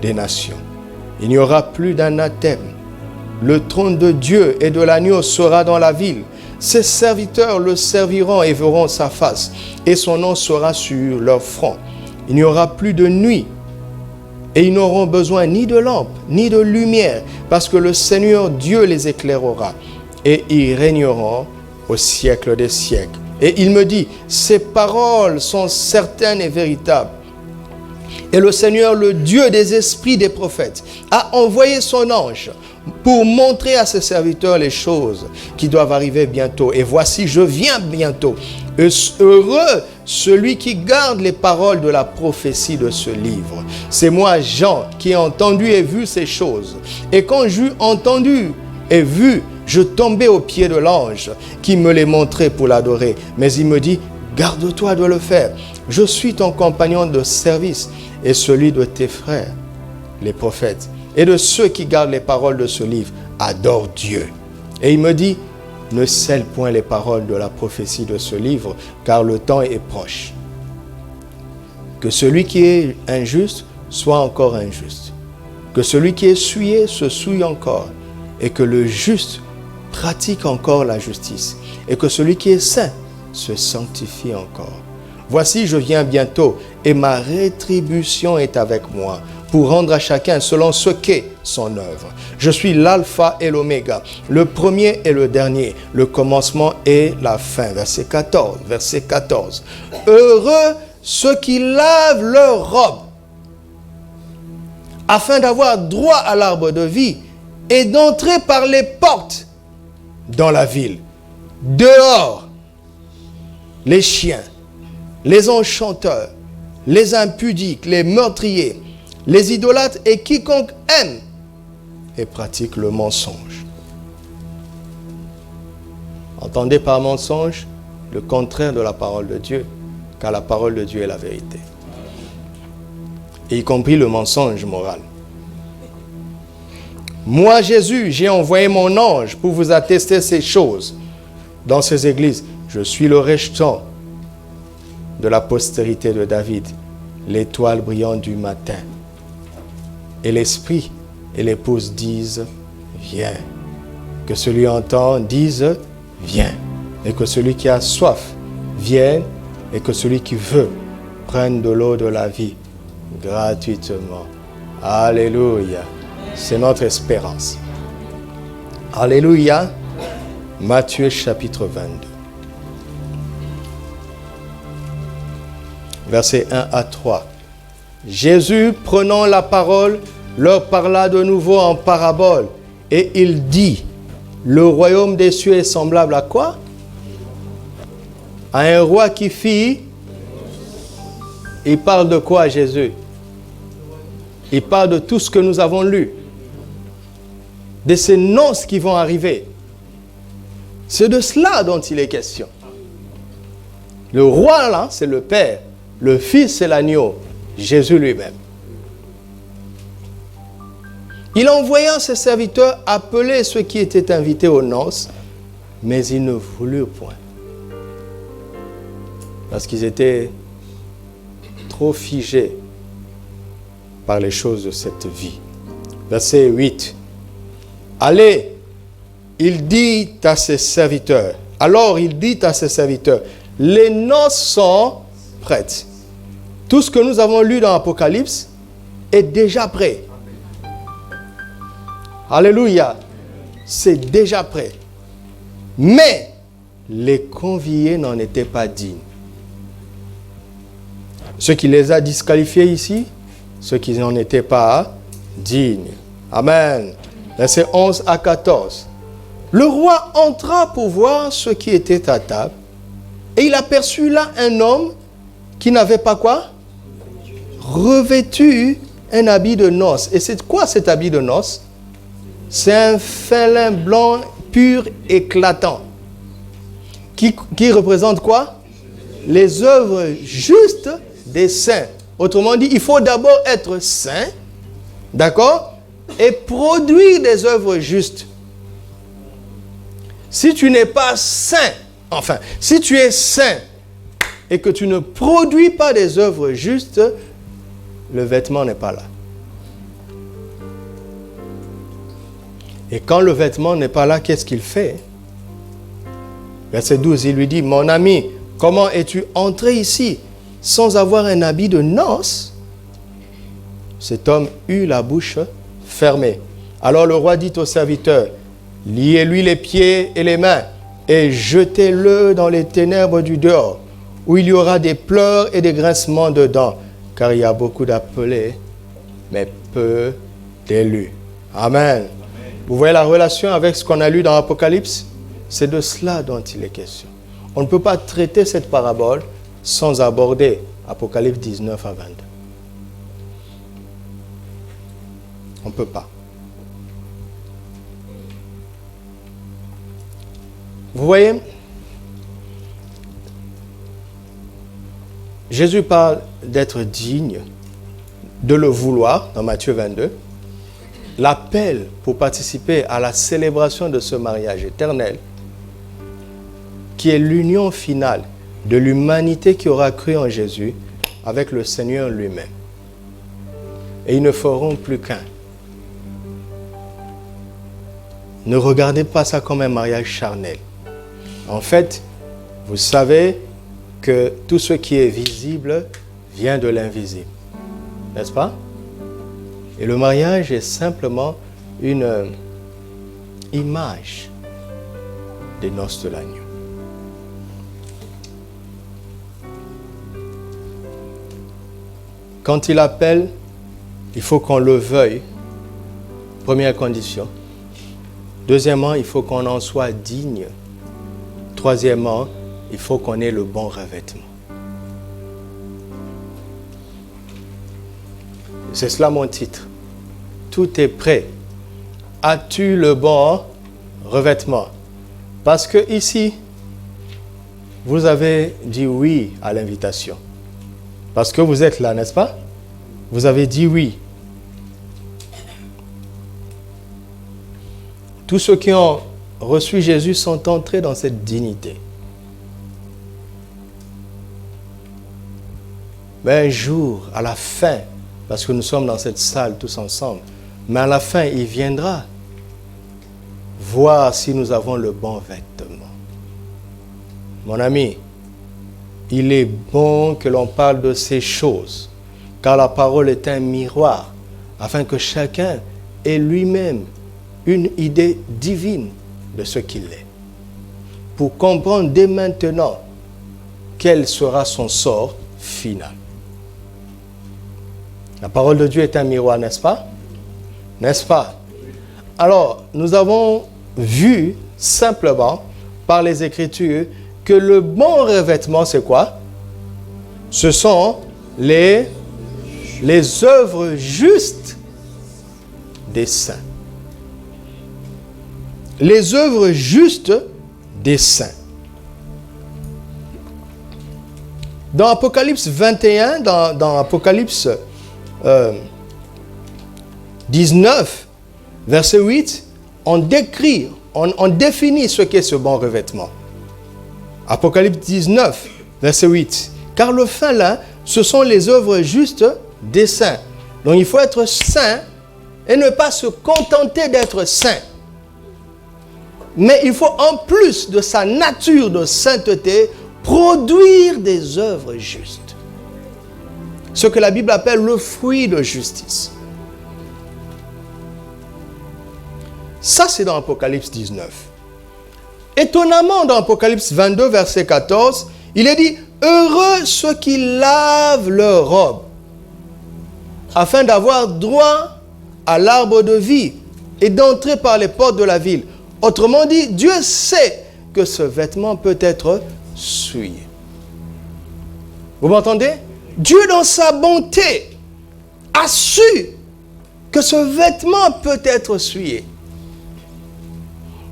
des nations. Il n'y aura plus d'anathème. Le trône de Dieu et de l'agneau sera dans la ville. Ses serviteurs le serviront et verront sa face, et son nom sera sur leur front. Il n'y aura plus de nuit, et ils n'auront besoin ni de lampe, ni de lumière, parce que le Seigneur Dieu les éclairera, et ils régneront au siècle des siècles. Et il me dit, ces paroles sont certaines et véritables. Et le Seigneur, le Dieu des esprits des prophètes, a envoyé son ange pour montrer à ses serviteurs les choses qui doivent arriver bientôt. Et voici, je viens bientôt. Heureux celui qui garde les paroles de la prophétie de ce livre. C'est moi, Jean, qui ai entendu et vu ces choses. Et quand j'eus entendu et vu, je tombais aux pieds de l'ange qui me les montrait pour l'adorer. Mais il me dit, garde-toi de le faire. Je suis ton compagnon de service et celui de tes frères, les prophètes, et de ceux qui gardent les paroles de ce livre. Adore Dieu. Et il me dit, ne scelle point les paroles de la prophétie de ce livre, car le temps est proche. Que celui qui est injuste soit encore injuste. Que celui qui est souillé se souille encore. Et que le juste pratique encore la justice, et que celui qui est saint se sanctifie encore. Voici, je viens bientôt, et ma rétribution est avec moi, pour rendre à chacun selon ce qu'est son œuvre. Je suis l'alpha et l'oméga, le premier et le dernier, le commencement et la fin. Verset 14. Heureux ceux qui lavent leurs robes, afin d'avoir droit à l'arbre de vie et d'entrer par les portes dans la ville. Dehors, les chiens, les enchanteurs, les impudiques, les meurtriers, les idolâtres et quiconque aime et pratique le mensonge. Entendez par mensonge le contraire de la parole de Dieu, car la parole de Dieu est la vérité. Et y compris le mensonge moral. Moi, Jésus, j'ai envoyé mon ange pour vous attester ces choses dans ces églises. Je suis le rejeton de la postérité de David, l'étoile brillante du matin. Et l'esprit et l'épouse disent, viens. Que celui entend dise, viens. Et que celui qui a soif vienne, et que celui qui veut prenne de l'eau de la vie gratuitement. Alléluia. C'est notre espérance. Alléluia. Matthieu chapitre 22. Versets 1 à 3. Jésus, prenant la parole, leur parla de nouveau en parabole. Et il dit, le royaume des cieux est semblable à quoi? À un roi qui fit... Il parle de quoi, Jésus? Il parle de tout ce que nous avons lu. De ces noces qui vont arriver. C'est de cela dont il est question. Le roi, là, c'est le Père. Le Fils, c'est l'agneau. Jésus lui-même. Il envoya ses serviteurs appeler ceux qui étaient invités aux noces, mais ils ne voulurent point. Parce qu'ils étaient trop figés par les choses de cette vie. Verset 8. Allez, il dit à ses serviteurs. Alors il dit à ses serviteurs, les noces sont prêtes. Tout ce que nous avons lu dans l'Apocalypse est déjà prêt. Alléluia. C'est déjà prêt. Mais les conviés n'en étaient pas dignes. Ce qui les a disqualifiés ici, ceux qui n'en étaient pas dignes. Amen. Versets 11 à 14. Le roi entra pour voir ceux qui étaient à table. Et il aperçut là un homme qui n'avait pas quoi? Revêtu un habit de noces. Et c'est quoi cet habit de noces? C'est un fin lin blanc, pur, éclatant. Qui représente quoi? Les œuvres justes des saints. Autrement dit, il faut d'abord être saint, d'accord? Et produire des œuvres justes. Si tu n'es pas saint, enfin, si tu es saint et que tu ne produis pas des œuvres justes, le vêtement n'est pas là. Et quand le vêtement n'est pas là, qu'est-ce qu'il fait? Verset 12, il lui dit, mon ami, comment es-tu entré ici sans avoir un habit de noces? Cet homme eut la bouche fermée. Alors le roi dit au serviteur, liez-lui les pieds et les mains et jetez-le dans les ténèbres du dehors, où il y aura des pleurs et des grincements de dents, car il y a beaucoup d'appelés, mais peu d'élus. Amen. Vous voyez la relation avec ce qu'on a lu dans l'Apocalypse? C'est de cela dont il est question. On ne peut pas traiter cette parabole sans aborder Apocalypse 19 à 22. On ne peut pas. Vous voyez, Jésus parle d'être digne, de le vouloir, dans Matthieu 22. L'appel pour participer à la célébration de ce mariage éternel, qui est l'union finale de l'humanité qui aura cru en Jésus avec le Seigneur lui-même. Et ils ne feront plus qu'un. Ne regardez pas ça comme un mariage charnel. En fait, vous savez que tout ce qui est visible vient de l'invisible. N'est-ce pas? Et le mariage est simplement une image des noces de l'agneau. Quand il appelle, il faut qu'on le veuille. Première condition. Deuxièmement, il faut qu'on en soit digne. Troisièmement, il faut qu'on ait le bon revêtement. C'est cela mon titre. Tout est prêt. As-tu le bon revêtement? Parce que ici, vous avez dit oui à l'invitation. Parce que vous êtes là, n'est-ce pas? Vous avez dit oui. Tous ceux qui ont reçu Jésus sont entrés dans cette dignité. Mais un jour, à la fin, parce que nous sommes dans cette salle tous ensemble, mais à la fin, il viendra voir si nous avons le bon vêtement. Mon ami, il est bon que l'on parle de ces choses, car la parole est un miroir, afin que chacun ait lui-même une idée divine de ce qu'il est, pour comprendre dès maintenant quel sera son sort final. La parole de Dieu est un miroir, n'est-ce pas? N'est-ce pas? Alors, nous avons vu simplement par les Écritures que le bon revêtement, c'est quoi? Ce sont les œuvres justes des saints. Les œuvres justes des saints. Dans Apocalypse 21, dans Apocalypse 19, verset 8, on décrit, on définit ce qu'est ce bon revêtement. Apocalypse 19, verset 8. Car le fin là, ce sont les œuvres justes des saints. Donc il faut être saint et ne pas se contenter d'être saint. Mais il faut en plus de sa nature de sainteté, produire des œuvres justes. Ce que la Bible appelle le fruit de justice. Ça, c'est dans Apocalypse 19. Étonnamment, dans Apocalypse 22, verset 14, il est dit « Heureux ceux qui lavent leurs robes, afin d'avoir droit à l'arbre de vie et d'entrer par les portes de la ville. » Autrement dit, Dieu sait que ce vêtement peut être souillé. Vous m'entendez? Dieu, dans sa bonté, a su que ce vêtement peut être souillé.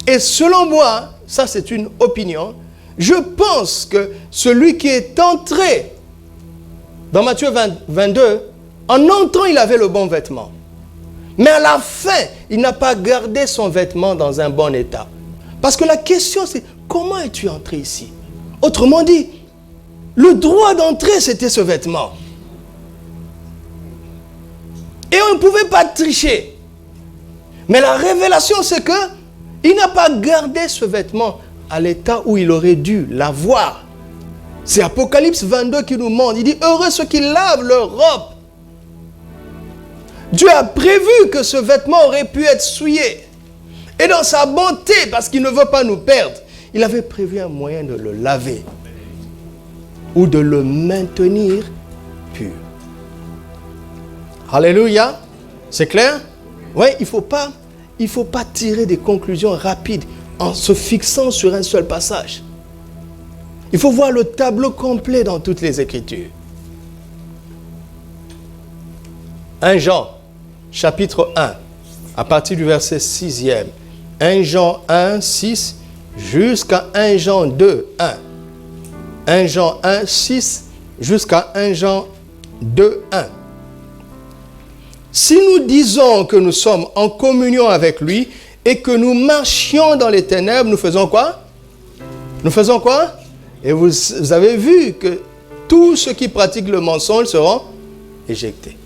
Et selon moi, ça c'est une opinion, je pense que celui qui est entré dans Matthieu 22, en entrant, il avait le bon vêtement. Mais à la fin, il n'a pas gardé son vêtement dans un bon état. Parce que la question c'est, comment es-tu entré ici? Autrement dit, le droit d'entrer, c'était ce vêtement. Et on ne pouvait pas tricher. Mais la révélation, c'est que il n'a pas gardé ce vêtement à l'état où il aurait dû l'avoir. C'est Apocalypse 22 qui nous montre. Il dit, heureux ceux qui lavent leur robe. Dieu a prévu que ce vêtement aurait pu être souillé. Et dans sa bonté, parce qu'il ne veut pas nous perdre, il avait prévu un moyen de le laver ou de le maintenir pur. Alléluia. C'est clair? Oui, il ne faut pas tirer des conclusions rapides en se fixant sur un seul passage. Il faut voir le tableau complet dans toutes les Écritures. 1 Jean, chapitre 1, à partir du verset 6e. 1 Jean 1, 6, jusqu'à 1 Jean 2, 1. 1 Jean 1, 6, jusqu'à 1 Jean 2, 1. Si nous disons que nous sommes en communion avec lui et que nous marchions dans les ténèbres, nous faisons quoi? Nous faisons quoi? Et vous avez vu que tous ceux qui pratiquent le mensonge seront éjectés.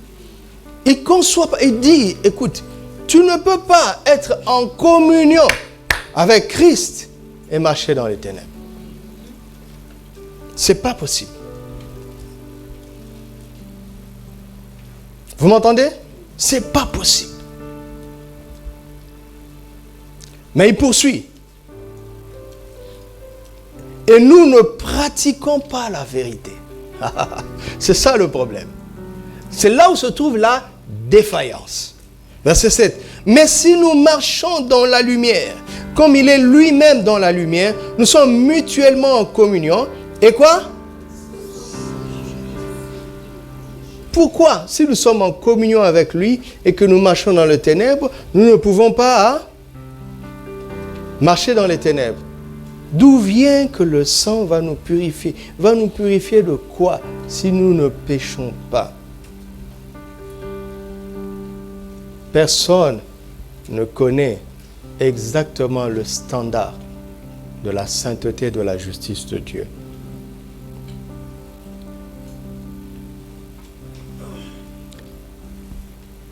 Il conçoit pas, il dit, écoute, tu ne peux pas être en communion avec Christ et marcher dans les ténèbres. C'est pas possible. Vous m'entendez? C'est pas possible. Mais il poursuit. Et nous ne pratiquons pas la vérité. C'est ça le problème. C'est là où se trouve la défaillance. Verset 7. Mais si nous marchons dans la lumière, comme il est lui-même dans la lumière, nous sommes mutuellement en communion. Et quoi? Pourquoi, si nous sommes en communion avec lui et que nous marchons dans les ténèbres, nous ne pouvons pas marcher dans les ténèbres? D'où vient que le sang va nous purifier? Va nous purifier de quoi si nous ne péchons pas? Personne ne connaît exactement le standard de la sainteté et de la justice de Dieu.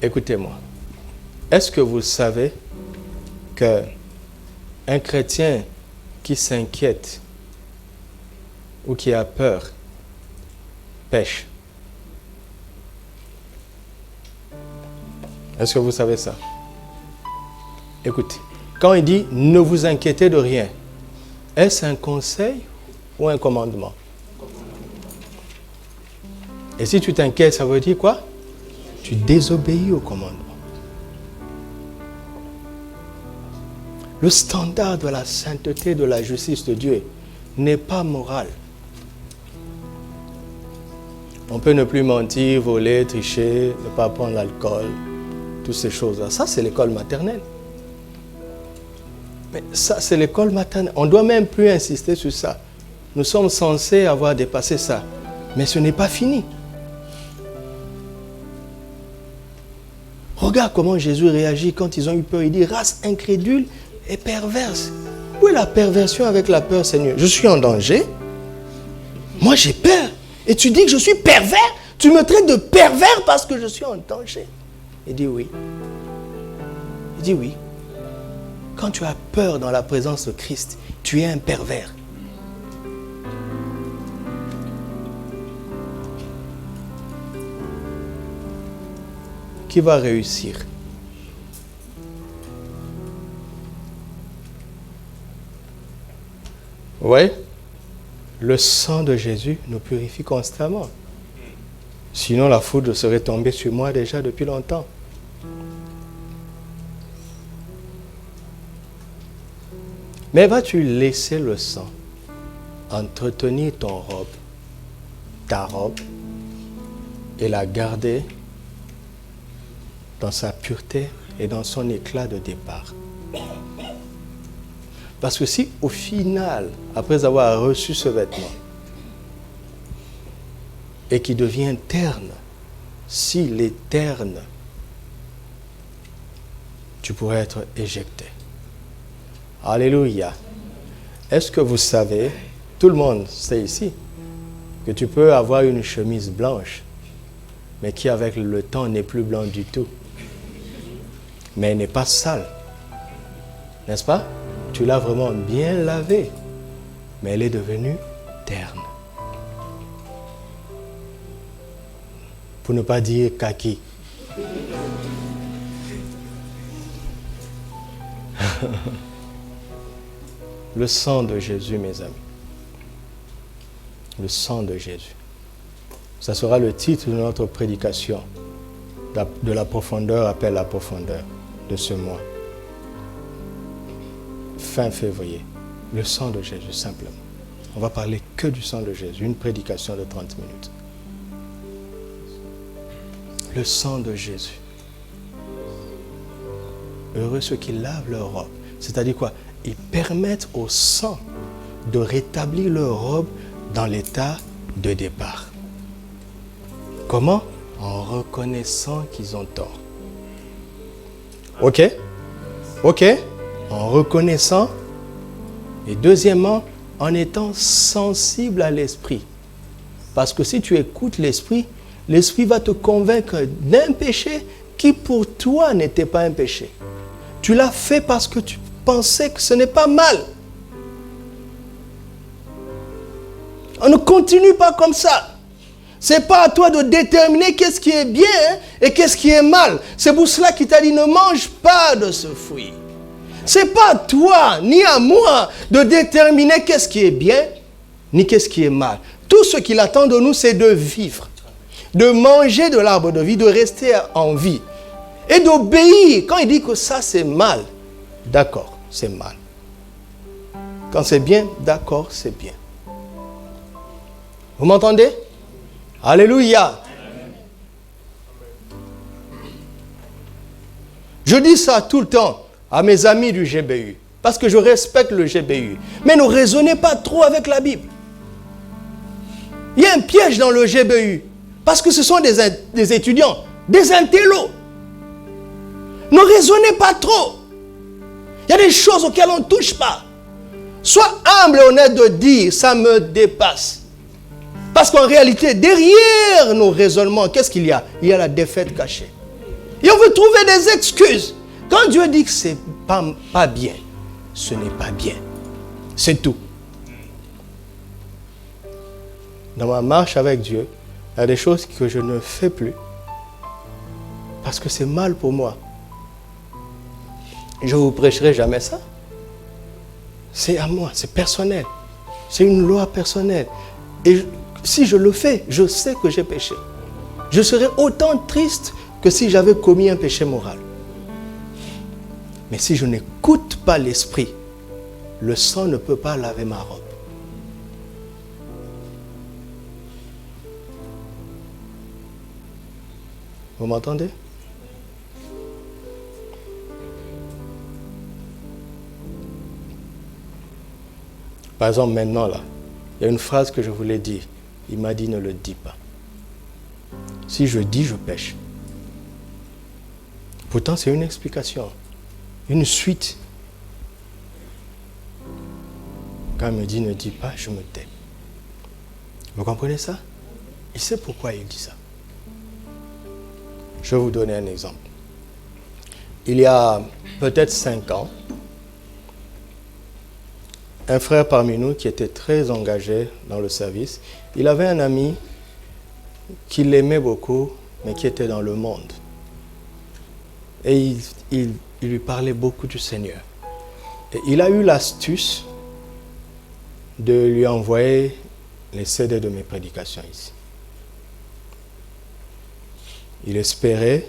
Écoutez-moi. Est-ce que vous savez qu'un chrétien qui s'inquiète ou qui a peur pêche? Est-ce que vous savez ça? Écoutez, quand il dit « ne vous inquiétez de rien », est-ce un conseil ou un commandement? Et si tu t'inquiètes, ça veut dire quoi? Tu désobéis au commandement. Le standard de la sainteté, de la justice de Dieu n'est pas moral. On peut ne plus mentir, voler, tricher, ne pas prendre l'alcool, toutes ces choses-là. Ça, c'est l'école maternelle. Mais ça, c'est l'école maternelle. On ne doit même plus insister sur ça. Nous sommes censés avoir dépassé ça. Mais ce n'est pas fini. Regarde comment Jésus réagit quand ils ont eu peur. Il dit, race incrédule et perverse. Où est la perversion avec la peur, Seigneur? Je suis en danger. Moi, j'ai peur. Et tu dis que je suis pervers? Tu me traites de pervers parce que je suis en danger? Il dit oui. Il dit oui. Quand tu as peur dans la présence de Christ, tu es un pervers. Qui va réussir? Oui, le sang de Jésus nous purifie constamment. Sinon, la foudre serait tombée sur moi déjà depuis longtemps. Mais vas-tu laisser le sang entretenir ta robe, et la garder dans sa pureté et dans son éclat de départ? Parce que si au final, après avoir reçu ce vêtement, et qui devient terne, s'il est terne, tu pourrais être éjecté. Alléluia. Est-ce que vous savez, tout le monde sait ici, que tu peux avoir une chemise blanche, mais qui avec le temps n'est plus blanc du tout. Mais elle n'est pas sale. N'est-ce pas? Tu l'as vraiment bien lavée, mais elle est devenue terne. Pour ne pas dire kaki. Le sang de Jésus, mes amis. Le sang de Jésus. Ça sera le titre de notre prédication. De la profondeur appelle la profondeur de ce mois. Fin février. Le sang de Jésus, simplement. On va parler que du sang de Jésus. Une prédication de 30 minutes. Le sang de Jésus. Heureux ceux qui lavent leur robe. C'est-à-dire quoi? Ils permettent au sang de rétablir leur robe dans l'état de départ. Comment? En reconnaissant qu'ils ont tort. Ok? Ok? En reconnaissant. Et deuxièmement, en étant sensible à l'esprit. Parce que si tu écoutes l'esprit, l'esprit va te convaincre d'un péché qui pour toi n'était pas un péché. Tu l'as fait parce que tu pensais que ce n'est pas mal. On ne continue pas comme ça. Ce n'est pas à toi de déterminer qu'est-ce qui est bien et qu'est-ce qui est mal. C'est pour cela qu'il t'a dit ne mange pas de ce fruit. Ce n'est pas à toi ni à moi de déterminer qu'est-ce qui est bien ni qu'est-ce qui est mal. Tout ce qu'il attend de nous, c'est de vivre, de manger de l'arbre de vie, de rester en vie et d'obéir. Quand il dit que ça c'est mal, d'accord, c'est mal. Quand c'est bien, d'accord, c'est bien. Vous m'entendez? Alléluia. Je dis ça tout le temps à mes amis du GBU, parce que je respecte le GBU. Mais ne raisonnez pas trop avec la Bible. Il y a un piège dans le GBU, parce que ce sont des étudiants, des intellos. Ne raisonnez pas trop. Il y a des choses auxquelles on ne touche pas. Sois humble et honnête de dire, ça me dépasse. Parce qu'en réalité, derrière nos raisonnements, qu'est-ce qu'il y a? Il y a la défaite cachée. Et on veut trouver des excuses. Quand Dieu dit que ce n'est pas bien, ce n'est pas bien. C'est tout. Dans ma marche avec Dieu, il y a des choses que je ne fais plus. Parce que c'est mal pour moi. Je ne vous prêcherai jamais ça. C'est à moi, c'est personnel. C'est une loi personnelle. Et si je le fais, je sais que j'ai péché. Je serais autant triste que si j'avais commis un péché moral. Mais si je n'écoute pas l'esprit, le sang ne peut pas laver ma robe. Vous m'entendez? Par exemple, maintenant, là, il y a une phrase que je voulais dire. Il m'a dit, ne le dis pas. Si je dis, je pêche. Pourtant, c'est une explication, une suite. Quand il me dit, ne dis pas, je me tais. Vous comprenez ça? Il sait pourquoi il dit ça. Je vais vous donner un exemple. Il y a peut-être 5 ans, un frère parmi nous qui était très engagé dans le service, il avait un ami qui l'aimait beaucoup, mais qui était dans le monde. Et il lui parlait beaucoup du Seigneur. Et il a eu l'astuce de lui envoyer les CD de mes prédications ici. Il espérait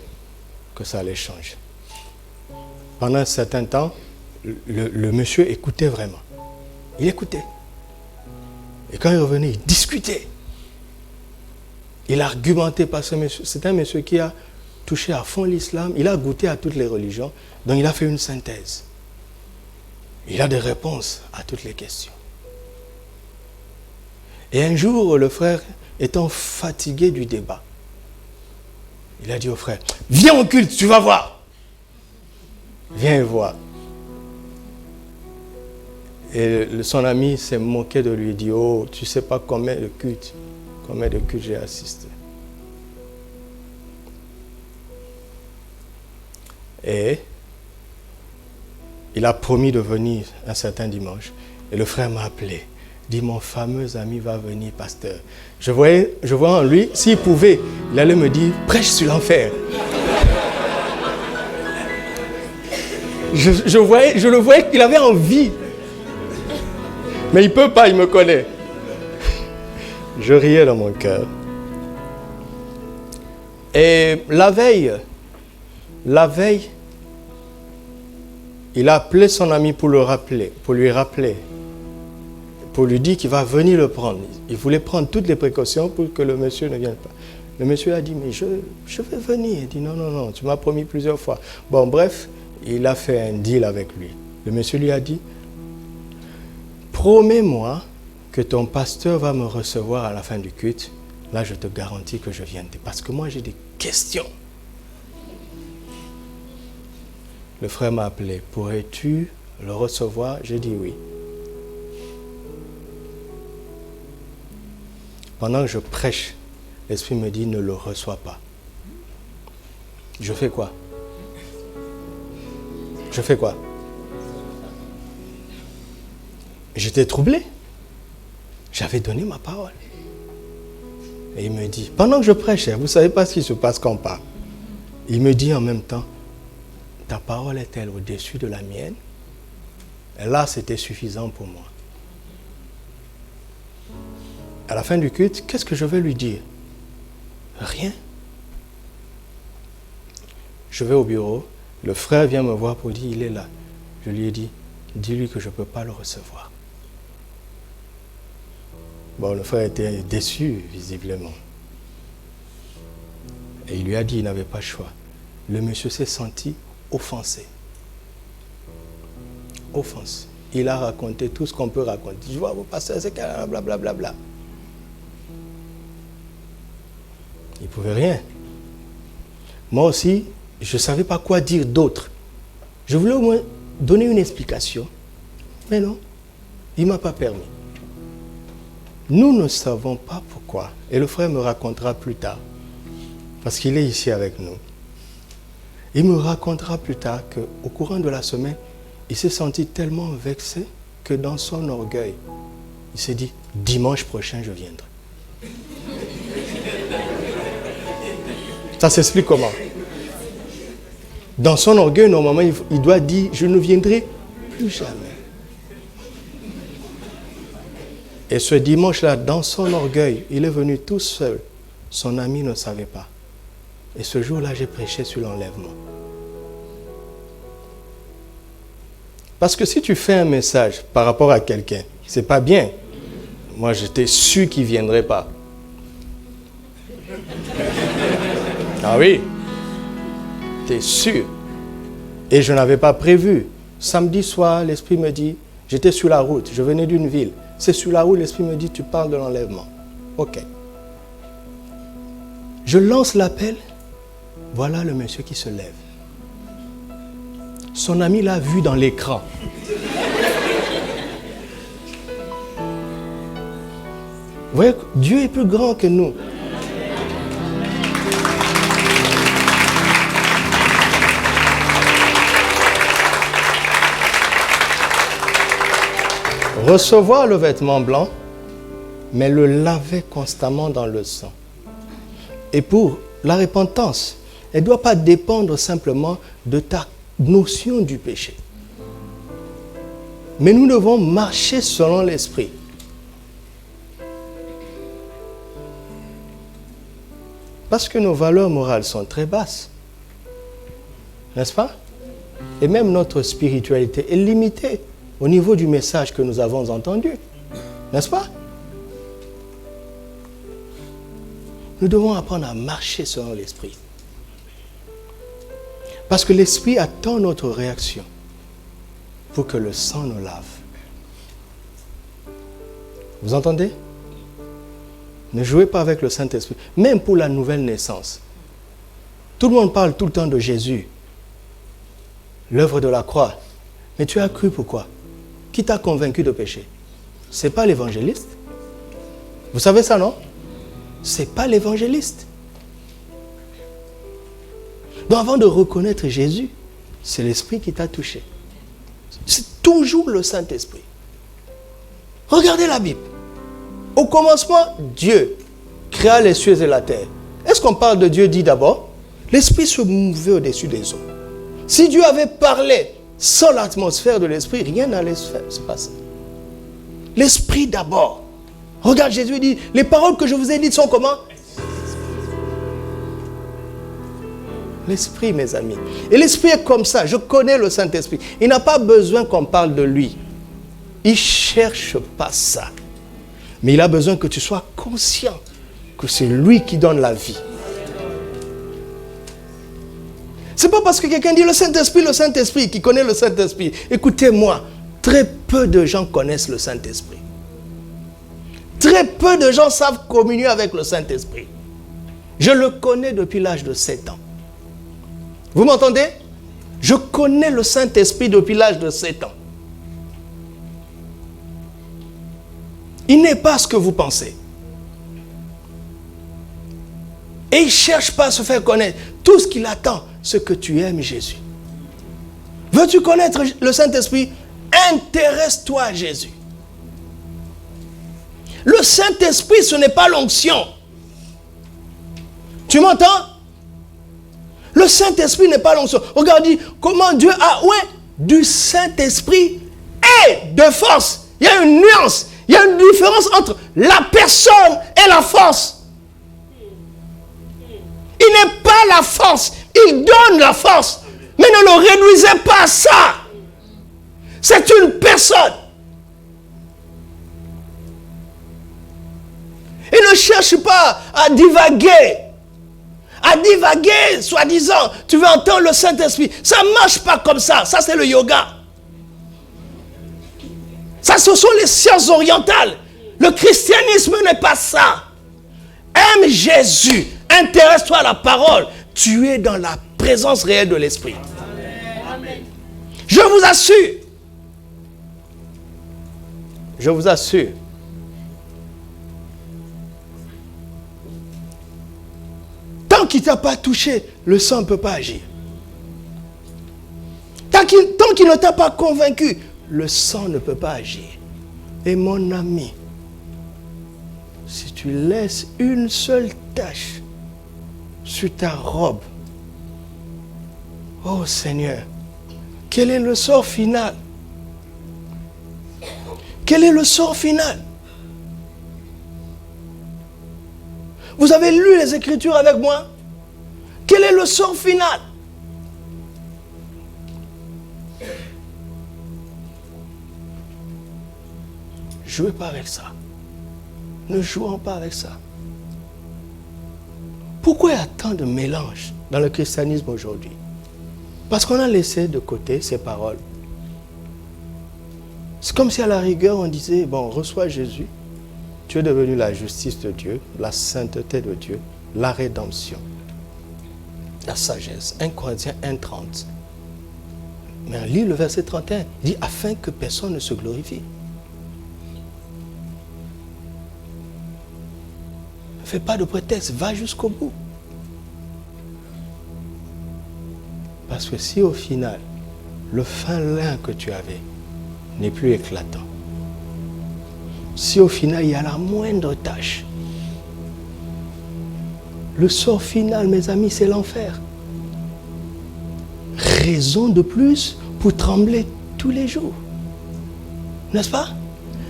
que ça allait changer. Pendant un certain temps, le monsieur écoutait vraiment. Il écoutait. Et quand il revenait, il discutait. Il argumentait parce que c'est un monsieur qui a touché à fond l'islam. Il a goûté à toutes les religions. Donc il a fait une synthèse. Il a des réponses à toutes les questions. Et un jour, le frère, étant fatigué du débat, il a dit au frère, viens au culte, tu vas voir. Viens voir. Et son ami s'est moqué de lui, il dit, oh, tu ne sais pas combien de cultes j'ai assisté. Et il a promis de venir un certain dimanche. Et le frère m'a appelé. Il dit, mon fameux ami va venir, pasteur. Je vois en lui, s'il pouvait, il allait me dire, prêche sur l'enfer. Je le voyais qu'il avait envie. Mais il ne peut pas, il me connaît. Je riais dans mon cœur. Et la veille, il a appelé son ami pour lui rappeler, pour lui dire qu'il va venir le prendre. Il voulait prendre toutes les précautions pour que le monsieur ne vienne pas. Le monsieur a dit, mais je vais venir. Il dit, non, tu m'as promis plusieurs fois. Bon, bref, il a fait un deal avec lui. Le monsieur lui a dit, promets-moi que ton pasteur va me recevoir à la fin du culte. Là, je te garantis que je viendrai. Parce que moi, j'ai des questions. Le frère m'a appelé. Pourrais-tu le recevoir? J'ai dit oui. Pendant que je prêche, l'Esprit me dit ne le reçois pas. Je fais quoi? J'étais troublé. J'avais donné ma parole. Et il me dit, pendant que je prêchais, vous ne savez pas ce qui se passe quand on parle. Il me dit en même temps, ta parole est-elle au-dessus de la mienne? Et là, c'était suffisant pour moi. À la fin du culte, qu'est-ce que je vais lui dire? Rien. Je vais au bureau, le frère vient me voir pour dire, il est là. Je lui ai dit, dis-lui que je ne peux pas le recevoir. Bon, le frère était déçu, visiblement. Et il lui a dit, il n'avait pas le choix. Le monsieur s'est senti offensé. Offensé. Il a raconté tout ce qu'on peut raconter. Je vois, vous pasteur, c'est blablabla. Bla, bla. Il ne pouvait rien. Moi aussi, je ne savais pas quoi dire d'autre. Je voulais au moins donner une explication. Mais non, il ne m'a pas permis. Nous ne savons pas pourquoi. Et le frère me racontera plus tard. Parce qu'il est ici avec nous. Il me racontera plus tard qu'au courant de la semaine, il s'est senti tellement vexé que dans son orgueil, il s'est dit, dimanche prochain, je viendrai. Ça s'explique comment? Dans son orgueil, normalement, il doit dire, je ne viendrai plus jamais. Et ce dimanche-là, dans son orgueil, il est venu tout seul. Son ami ne savait pas. Et ce jour-là, j'ai prêché sur l'enlèvement. Parce que si tu fais un message par rapport à quelqu'un, c'est pas bien. Moi, j'étais sûr qu'il ne viendrait pas. Ah oui, t'es sûr. Et je n'avais pas prévu. Samedi soir, l'Esprit me dit, j'étais sur la route, je venais d'une ville. C'est sur la route, l'Esprit me dit, tu parles de l'enlèvement. Ok. Je lance l'appel. Voilà le monsieur qui se lève. Son ami l'a vu dans l'écran. Vous voyez, Dieu est plus grand que nous. Recevoir le vêtement blanc, mais le laver constamment dans le sang. Et pour la repentance, elle ne doit pas dépendre simplement de ta notion du péché. Mais nous devons marcher selon l'esprit. Parce que nos valeurs morales sont très basses. N'est-ce pas? Et même notre spiritualité est limitée au niveau du message que nous avons entendu. N'est-ce pas? Nous devons apprendre à marcher selon l'esprit. Parce que l'esprit attend notre réaction pour que le sang nous lave. Vous entendez? Ne jouez pas avec le Saint-Esprit. Même pour la nouvelle naissance. Tout le monde parle tout le temps de Jésus. L'œuvre de la croix. Mais tu as cru pourquoi? Qui t'a convaincu de péché? Ce n'est pas l'évangéliste. Vous savez ça, non? Ce n'est pas l'évangéliste. Donc avant de reconnaître Jésus, c'est l'Esprit qui t'a touché. C'est toujours le Saint-Esprit. Regardez la Bible. Au commencement, Dieu créa les cieux et la terre. Est-ce qu'on parle de Dieu dit d'abord? L'Esprit se mouvait au-dessus des eaux. Si Dieu avait parlé sans l'atmosphère de l'Esprit, rien n'allait se passer. L'Esprit d'abord. Regarde, Jésus dit, les paroles que je vous ai dites sont comment? L'Esprit, mes amis. Et l'Esprit est comme ça. Je connais le Saint-Esprit. Il n'a pas besoin qu'on parle de lui. Il ne cherche pas ça. Mais il a besoin que tu sois conscient que c'est lui qui donne la vie. Ce n'est pas parce que quelqu'un dit le Saint-Esprit, qui connaît le Saint-Esprit. Écoutez-moi, très peu de gens connaissent le Saint-Esprit. Très peu de gens savent communier avec le Saint-Esprit. Je le connais depuis l'âge de 7 ans. Vous m'entendez? Je connais le Saint-Esprit depuis l'âge de 7 ans. Il n'est pas ce que vous pensez. Et il ne cherche pas à se faire connaître. Tout ce qu'il attend, c'est que tu aimes Jésus. Veux-tu connaître le Saint-Esprit? Intéresse-toi à Jésus. Le Saint-Esprit, ce n'est pas l'onction. Tu m'entends? Le Saint-Esprit n'est pas l'onction. Regarde, dit, comment Dieu a, du Saint-Esprit et de force. Il y a une nuance, il y a une différence entre la personne et la force. Il n'est pas la force, il donne la force. Mais ne le réduisez pas à ça. C'est une personne. Il ne cherche pas à divaguer. Soi-disant, tu veux entendre le Saint-Esprit. Ça ne marche pas comme ça. Ça, c'est le yoga. Ça, ce sont les sciences orientales. Le christianisme n'est pas ça. Aime Jésus. Intéresse-toi à la parole. Tu es dans la présence réelle de l'Esprit. Je vous assure. Je vous assure. Tant qu'il ne t'a pas touché, le sang ne peut pas agir. Tant qu'il ne t'a pas convaincu, le sang ne peut pas agir. Et mon ami, si tu laisses une seule tache sur ta robe, oh Seigneur, quel est le sort final? Quel est le sort final? Vous avez lu les Écritures avec moi? Quel est le sort final? Jouez pas avec ça. Ne jouons pas avec ça. Pourquoi il y a tant de mélange dans le christianisme aujourd'hui? Parce qu'on a laissé de côté ces paroles. C'est comme si à la rigueur on disait, bon, reçois Jésus. Tu es devenu la justice de Dieu, la sainteté de Dieu, la rédemption, la sagesse. 1 Corinthiens 1,30. Mais on lit le verset 31, il dit, afin que personne ne se glorifie. Ne fais pas de prétexte, va jusqu'au bout. Parce que si au final, le fin lin que tu avais n'est plus éclatant, si au final il y a la moindre tâche, le sort final, mes amis, c'est l'enfer. Raison de plus pour trembler tous les jours. N'est-ce pas?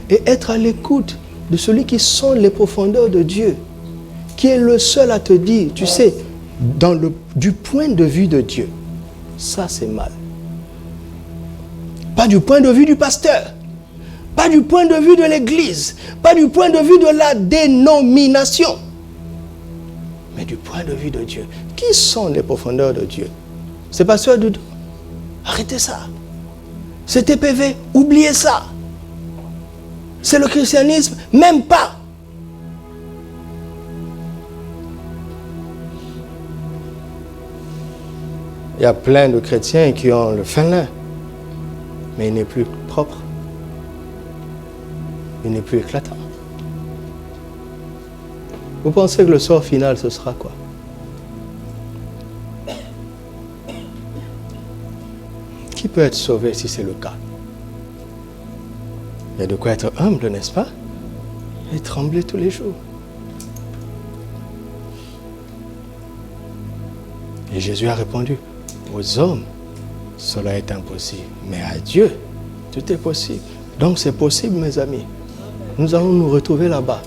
Et être à l'écoute de celui qui sonde les profondeurs de Dieu, qui est le seul à te dire, tu sais, du point de vue de Dieu, ça c'est mal. Pas du point de vue du pasteur, pas du point de vue de l'église, pas du point de vue de la dénomination, mais du point de vue de Dieu. Qui sont les profondeurs de Dieu? C'est pasteur Doudou. Arrêtez ça. C'est TPV, oubliez ça. C'est le christianisme, même pas. Il y a plein de chrétiens qui ont le fin lin, mais il n'est plus propre. Il n'est plus éclatant. Vous pensez que le sort final, ce sera quoi? Qui peut être sauvé si c'est le cas? Il y a de quoi être humble, n'est-ce pas? Et trembler tous les jours. Et Jésus a répondu, aux hommes, cela est impossible. Mais à Dieu, tout est possible. Donc c'est possible, mes amis. Nous allons nous retrouver là-bas.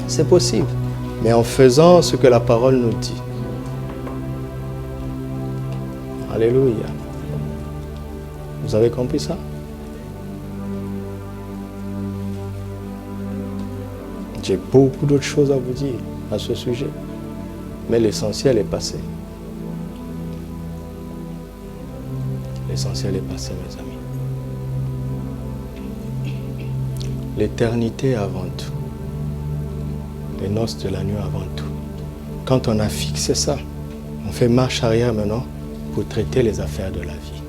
C'est possible. Mais en faisant ce que la parole nous dit. Alléluia. Vous avez compris ça? J'ai beaucoup d'autres choses à vous dire à ce sujet. Mais l'essentiel est passé. L'essentiel est passé, mes amis. L'éternité avant tout. Les noces de l'agneau avant tout. Quand on a fixé ça, on fait marche arrière maintenant pour traiter les affaires de la vie.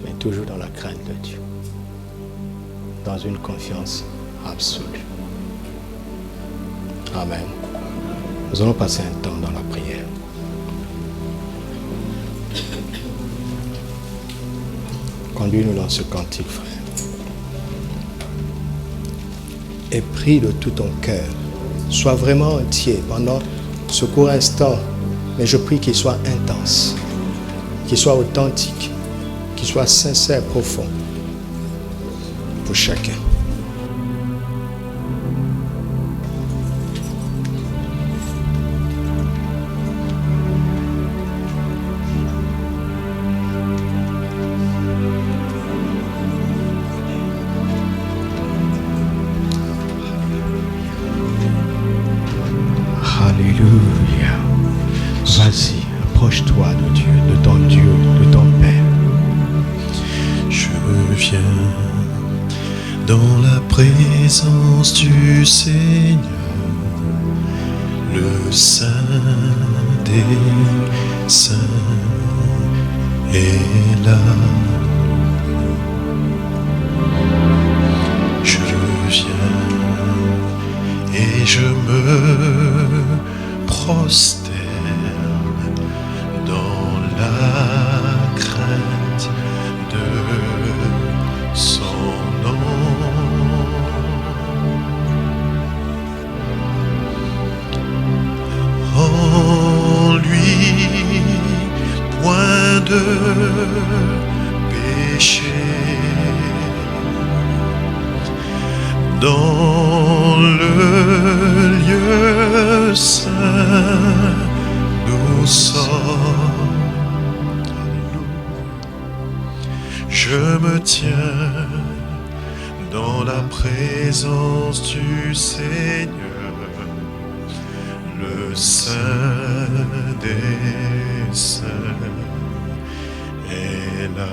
Mais toujours dans la crainte de Dieu. Dans une confiance absolue. Amen. Nous allons passer un temps dans la prière. Conduis-nous dans ce cantique, frère. Et prie de tout ton cœur soit vraiment entier pendant ce court instant. Mais je prie qu'il soit intense, qu'il soit authentique, qu'il soit sincère, profond pour chacun. Alléluia. Vas-y, approche-toi de Dieu, de ton Dieu, de ton Père. Je viens dans la présence du Seigneur, le Saint des Saints est là. Je viens et je me prosterne dans la crainte de son nom. En lui, point de péché. Dans le lieu saint, nous sommes. Je me tiens dans la présence du Seigneur, le Saint des Saints est là.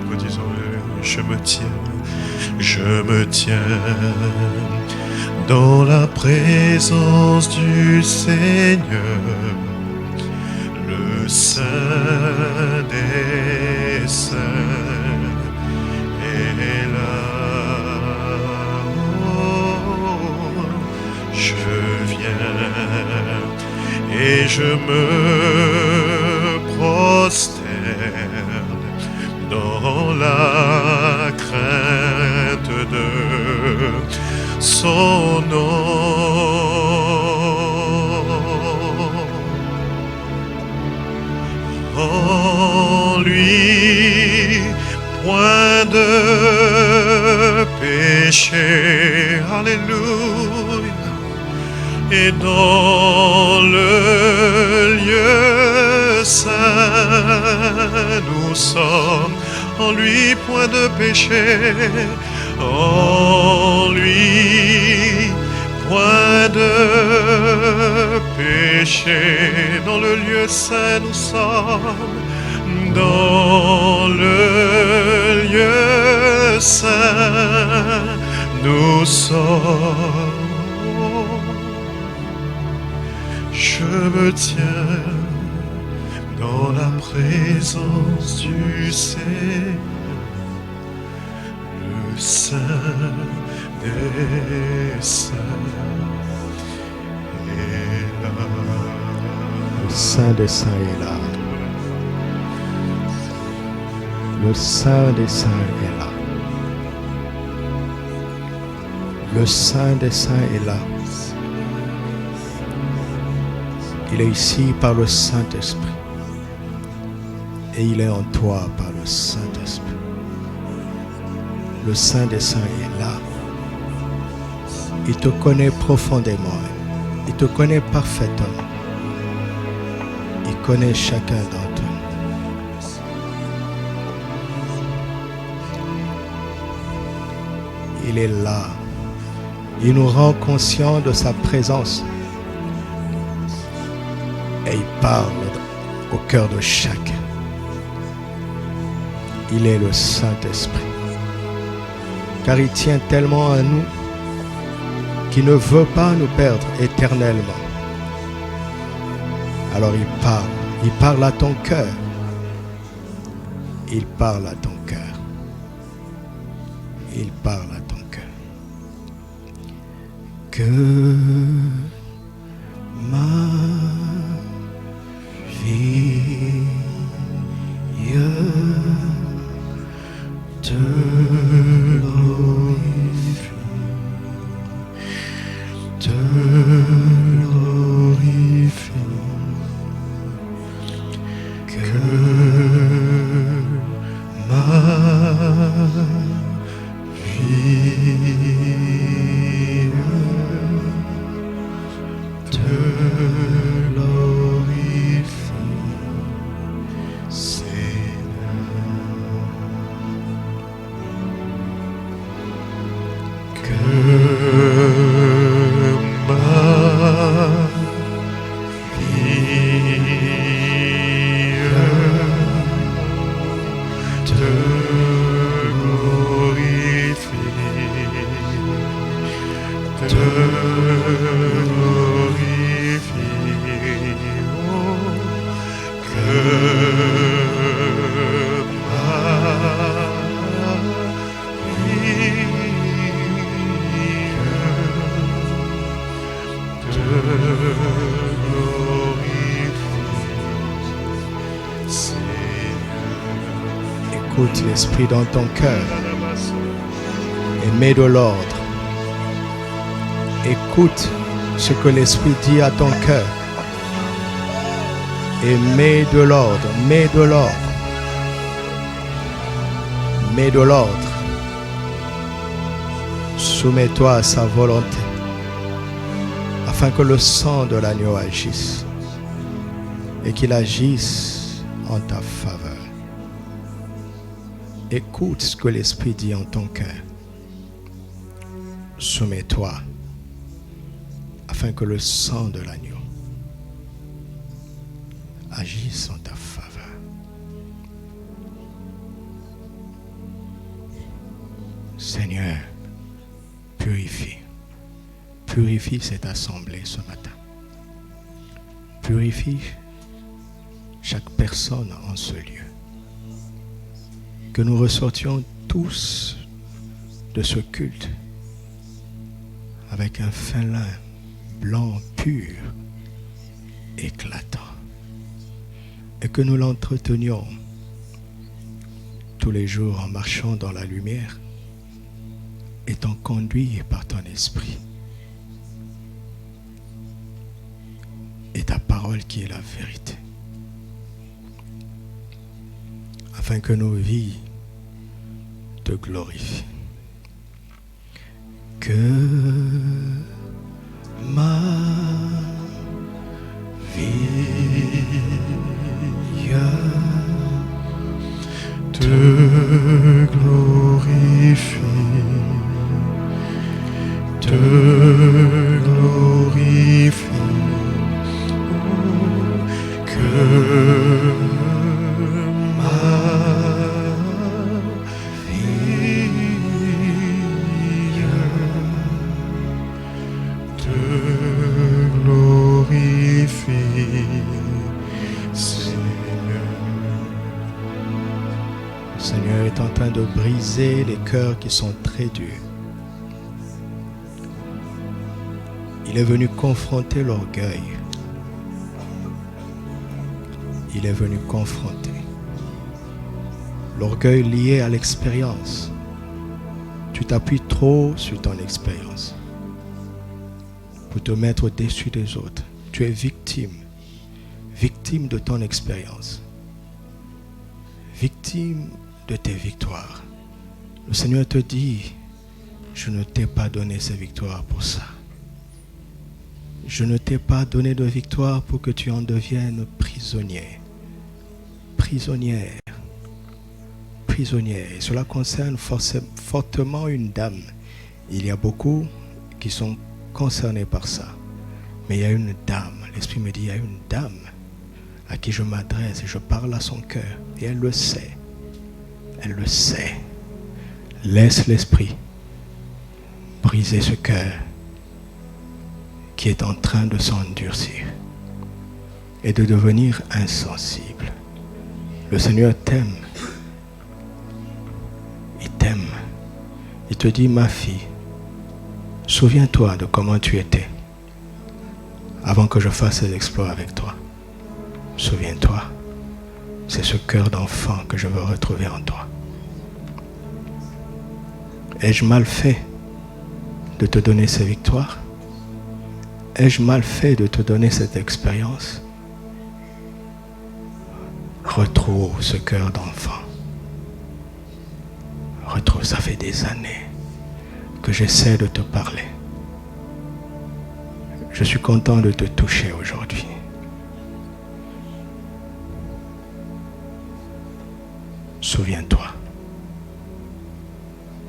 Redisons-le, je me tiens dans la présence du Seigneur, le Saint des Saints est là. Oh, je viens et je me prosterne dans la crainte de son nom. En lui, point de péché. Alléluia. Et dans le lieu saint, nous sommes. En lui, point de péché. En lui, point de péché. Dans le lieu saint, nous sommes. Dans le lieu saint, nous sommes. Je me tiens dans la présence du Seigneur, le Saint des Saints est là. Le Saint des Saints est là. Le Saint des Saints est là. Le Saint des Saints est là. Il est ici par le Saint-Esprit. Et il est en toi par le Saint-Esprit. Le Saint des Saints est là. Il te connaît profondément. Il te connaît parfaitement. Il connaît chacun d'entre nous. Il est là. Il nous rend conscients de sa présence. Et il parle au cœur de chacun. Il est le Saint-Esprit. Car il tient tellement à nous qu'il ne veut pas nous perdre éternellement. Alors il parle à ton cœur. Il parle à ton cœur. Il parle à ton cœur. Que ma vie te glorifie. Écoute l'Esprit dans ton cœur et mets de l'ordre. Écoute ce que l'Esprit dit à ton cœur et mets de l'ordre, mets de l'ordre, mets de l'ordre. Soumets-toi à sa volonté afin que le sang de l'agneau agisse et qu'il agisse en ta faveur. Écoute ce que l'Esprit dit en ton cœur. Soumets-toi afin que le sang de l'agneau agisse en ta faveur. Seigneur, purifie cette assemblée ce matin. Purifie chaque personne en ce lieu. Que nous ressortions tous de ce culte avec un fin lin blanc, pur, éclatant. Et que nous l'entretenions tous les jours en marchant dans la lumière, étant conduits par ton esprit. Et ta parole qui est la vérité. Afin que nos vies te glorifient. Que ma vie te glorifie, te glorifie. Que Seigneur est en train de briser les cœurs qui sont très durs. Il est venu confronter l'orgueil. Il est venu confronter l'orgueil lié à l'expérience. Tu t'appuies trop sur ton expérience pour te mettre au-dessus des autres. Tu es victime de ton expérience, victime de tes victoires. Le Seigneur te dit, je ne t'ai pas donné ces victoires pour ça. Je ne t'ai pas donné de victoire pour que tu en deviennes prisonnier. Prisonnière. Et cela concerne fortement une dame. Il y a beaucoup qui sont concernés par ça. Mais il y a une dame. L'Esprit me dit, il y a une dame à qui je m'adresse et je parle à son cœur. Et elle le sait. Elle le sait. Laisse l'Esprit briser ce cœur qui est en train de s'endurcir et de devenir insensible. Le Seigneur t'aime. Il t'aime. Il te dit, ma fille, souviens-toi de comment tu étais avant que je fasse ces exploits avec toi. Souviens-toi, c'est ce cœur d'enfant que je veux retrouver en toi. Ai-je mal fait de te donner ces victoires? Ai-je mal fait de te donner cette expérience? Retrouve ce cœur d'enfant. Retrouve, ça fait des années que j'essaie de te parler. Je suis content de te toucher aujourd'hui. Souviens-toi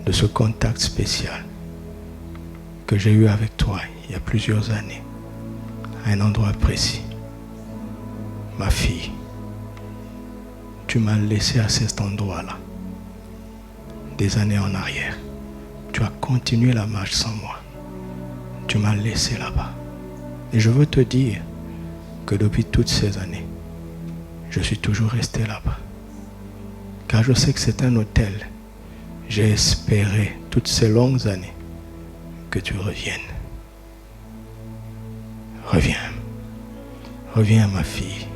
de ce contact spécial que j'ai eu avec toi il y a plusieurs années, à un endroit précis. Ma fille, tu m'as laissé à cet endroit-là, des années en arrière. Tu as continué la marche sans moi. Tu m'as laissé là-bas. Et je veux te dire que depuis toutes ces années, je suis toujours resté là-bas. Car je sais que c'est un hôtel. J'ai espéré toutes ces longues années que tu reviennes. Reviens. Reviens, ma fille.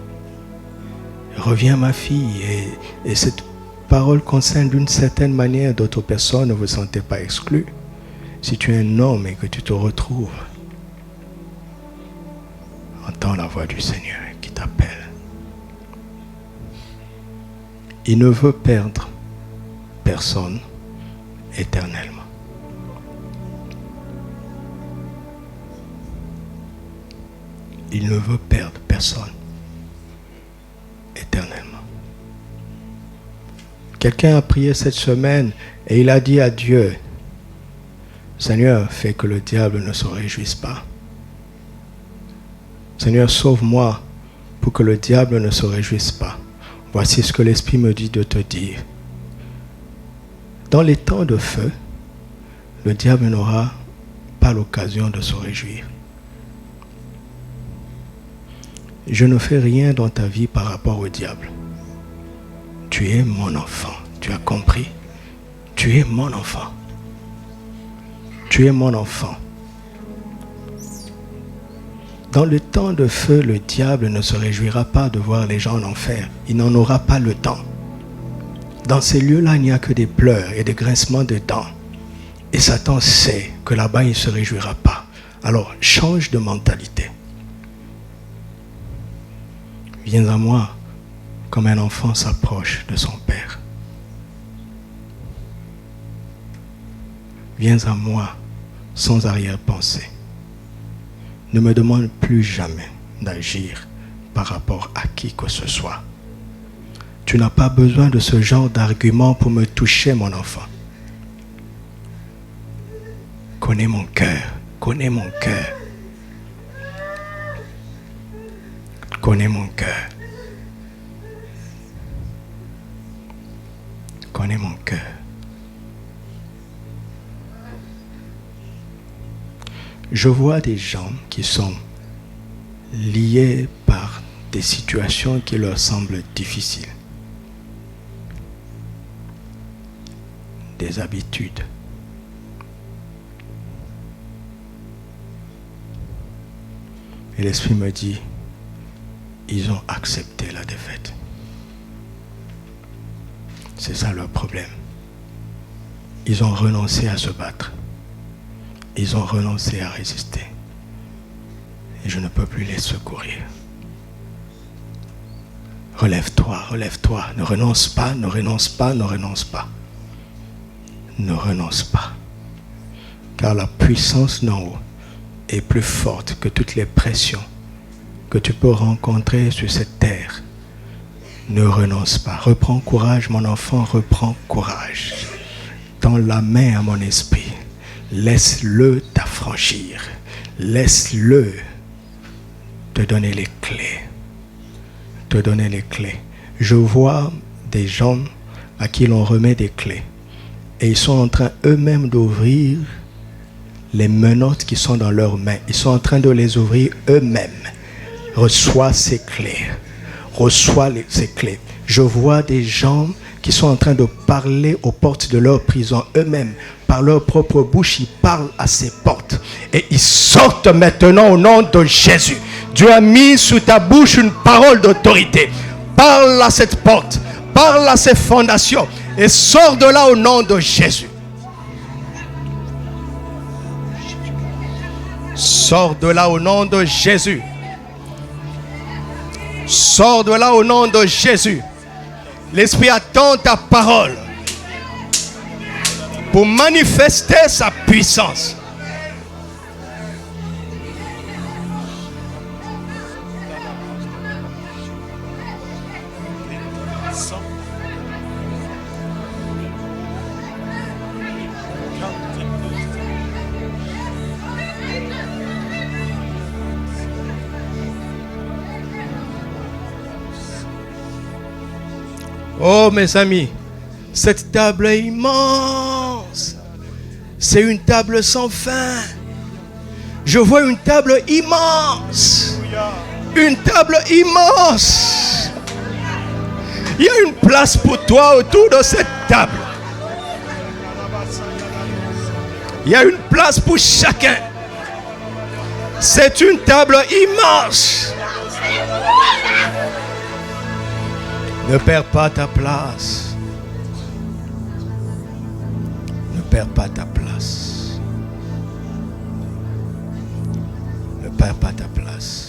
Reviens, ma fille. Et cette parole concerne d'une certaine manière d'autres personnes, ne vous sentez pas exclus. Si tu es un homme et que tu te retrouves, entends la voix du Seigneur qui t'appelle. Il ne veut perdre personne éternellement. Il ne veut perdre personne éternellement. Quelqu'un a prié cette semaine et il a dit à Dieu, Seigneur, fais que le diable ne se réjouisse pas. Seigneur, sauve-moi pour que le diable ne se réjouisse pas. Voici ce que l'Esprit me dit de te dire. Dans les temps de feu, le diable n'aura pas l'occasion de se réjouir. Je ne fais rien dans ta vie par rapport au diable. Tu es mon enfant. Tu as compris? Tu es mon enfant. Tu es mon enfant. Dans le temps de feu, le diable ne se réjouira pas de voir les gens en enfer. Il n'en aura pas le temps. Dans ces lieux-là, il n'y a que des pleurs et des grincements de dents. Et Satan sait que là-bas, il ne se réjouira pas. Alors, change de mentalité. Viens à moi comme un enfant s'approche de son père. Viens à moi sans arrière-pensée. Ne me demande plus jamais d'agir par rapport à qui que ce soit. Tu n'as pas besoin de ce genre d'argument pour me toucher, mon enfant. Connais mon cœur, connais mon cœur. Connais mon cœur. Connais mon cœur. Je vois des gens qui sont liés par des situations qui leur semblent difficiles. Des habitudes. Et l'Esprit me dit, ils ont accepté la défaite. C'est ça leur problème. Ils ont renoncé à se battre. Ils ont renoncé à résister. Et je ne peux plus les secourir. Relève-toi, relève-toi. Ne renonce pas, ne renonce pas, ne renonce pas. Ne renonce pas. Car la puissance d'en haut est plus forte que toutes les pressions que tu peux rencontrer sur cette terre. Ne renonce pas. Reprends courage, mon enfant, reprends courage. Tends la main à mon esprit. Laisse-le t'affranchir. Laisse-le te donner les clés. Te donner les clés. Je vois des gens à qui l'on remet des clés. Et ils sont en train eux-mêmes d'ouvrir les menottes qui sont dans leurs mains. Ils sont en train de les ouvrir eux-mêmes. Reçois ces clés. Reçois ces clés. Je vois des gens qui sont en train de parler aux portes de leur prison eux-mêmes. Par leur propre bouche, ils parlent à ces portes. Et ils sortent maintenant au nom de Jésus. Dieu a mis sous ta bouche une parole d'autorité. Parle à cette porte. Parle à ces fondations. Et sors de là au nom de Jésus. Sors de là au nom de Jésus. Sors de là au nom de Jésus. L'Esprit attend ta parole pour manifester sa puissance. Oh mes amis, cette table est immense. C'est une table sans fin. Je vois une table immense. Une table immense. Il y a une place pour toi autour de cette table. Il y a une place pour chacun. C'est une table immense. Ne perds pas ta place. perds pas ta place. Ne perds pas ta place.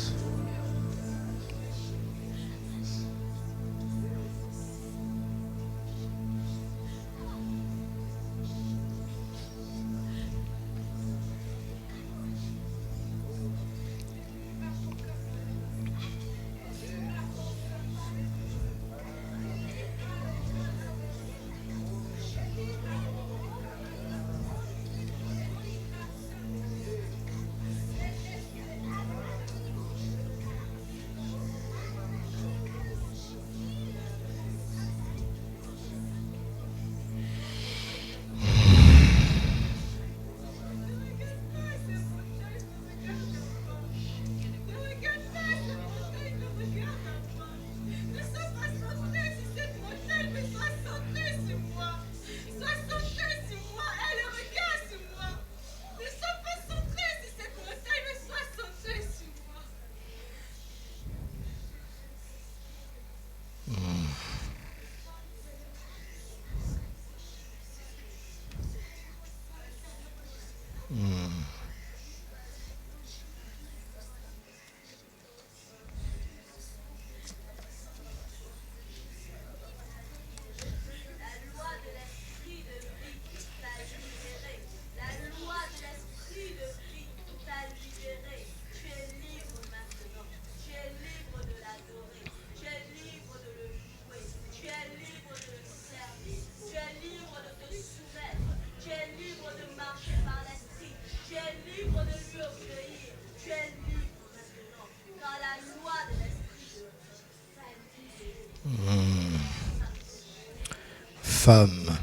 Femmes,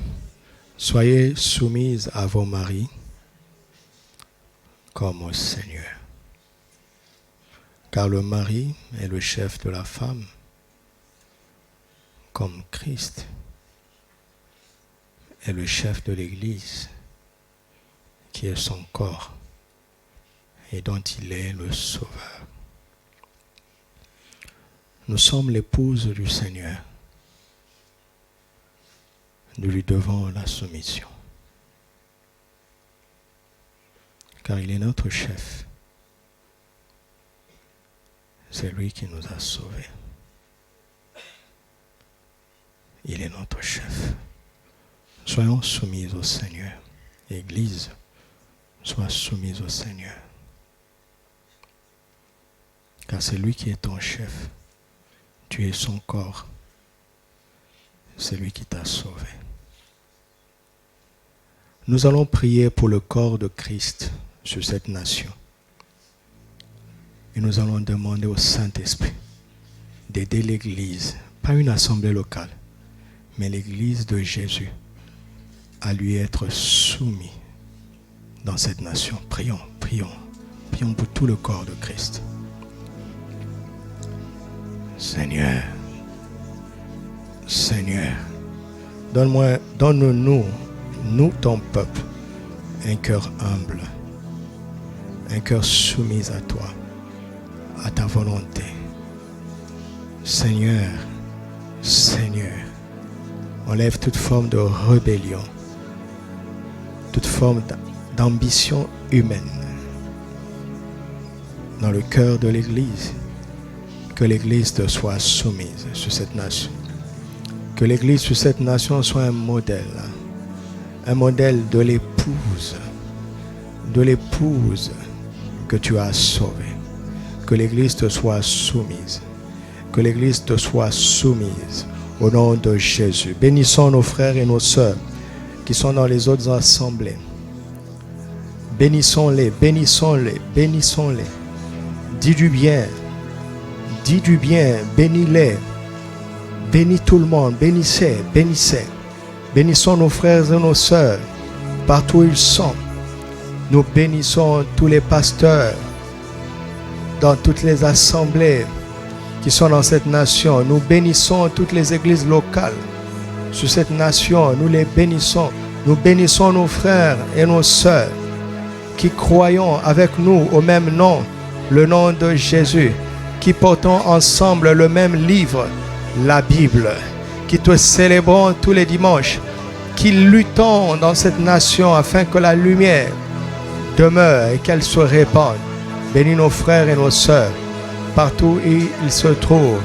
soyez soumises à vos maris comme au Seigneur. Car le mari est le chef de la femme, comme Christ est le chef de l'Église, qui est son corps et dont il est le sauveur. Nous sommes l'épouse du Seigneur. Nous lui devons la soumission. Car il est notre chef. C'est lui qui nous a sauvés. Il est notre chef. Soyons soumis au Seigneur. Église, sois soumise au Seigneur. Car c'est lui qui est ton chef. Tu es son corps. C'est lui qui t'a sauvé. Nous allons prier pour le corps de Christ sur cette nation. Et nous allons demander au Saint-Esprit d'aider l'Église, pas une assemblée locale, mais l'Église de Jésus, à lui être soumise dans cette nation. Prions, prions, prions pour tout le corps de Christ. Seigneur, Seigneur, donne-nous, nous ton peuple, un cœur humble, un cœur soumis à toi, à ta volonté. Seigneur, Seigneur, enlève toute forme de rébellion, toute forme d'ambition humaine dans le cœur de l'Église. Que l'Église te soit soumise sur cette nation. Que l'Église sur cette nation soit un modèle de l'épouse que tu as sauvée. Que l'Église te soit soumise. Que l'Église te soit soumise au nom de Jésus. Bénissons nos frères et nos sœurs qui sont dans les autres assemblées. Bénissons-les, bénissons-les, bénissons-les. Dis du bien, bénis-les. Bénis tout le monde, bénissez, bénissez. Bénissons nos frères et nos sœurs partout où ils sont. Nous bénissons tous les pasteurs dans toutes les assemblées qui sont dans cette nation. Nous bénissons toutes les églises locales sur cette nation. Nous les bénissons. Nous bénissons nos frères et nos sœurs qui croyons avec nous au même nom, le nom de Jésus, qui portons ensemble le même livre, la Bible, qui te célébrons tous les dimanches qui luttons dans cette nation afin que la lumière demeure et qu'elle se répande. Bénis nos frères et nos sœurs partout où ils se trouvent.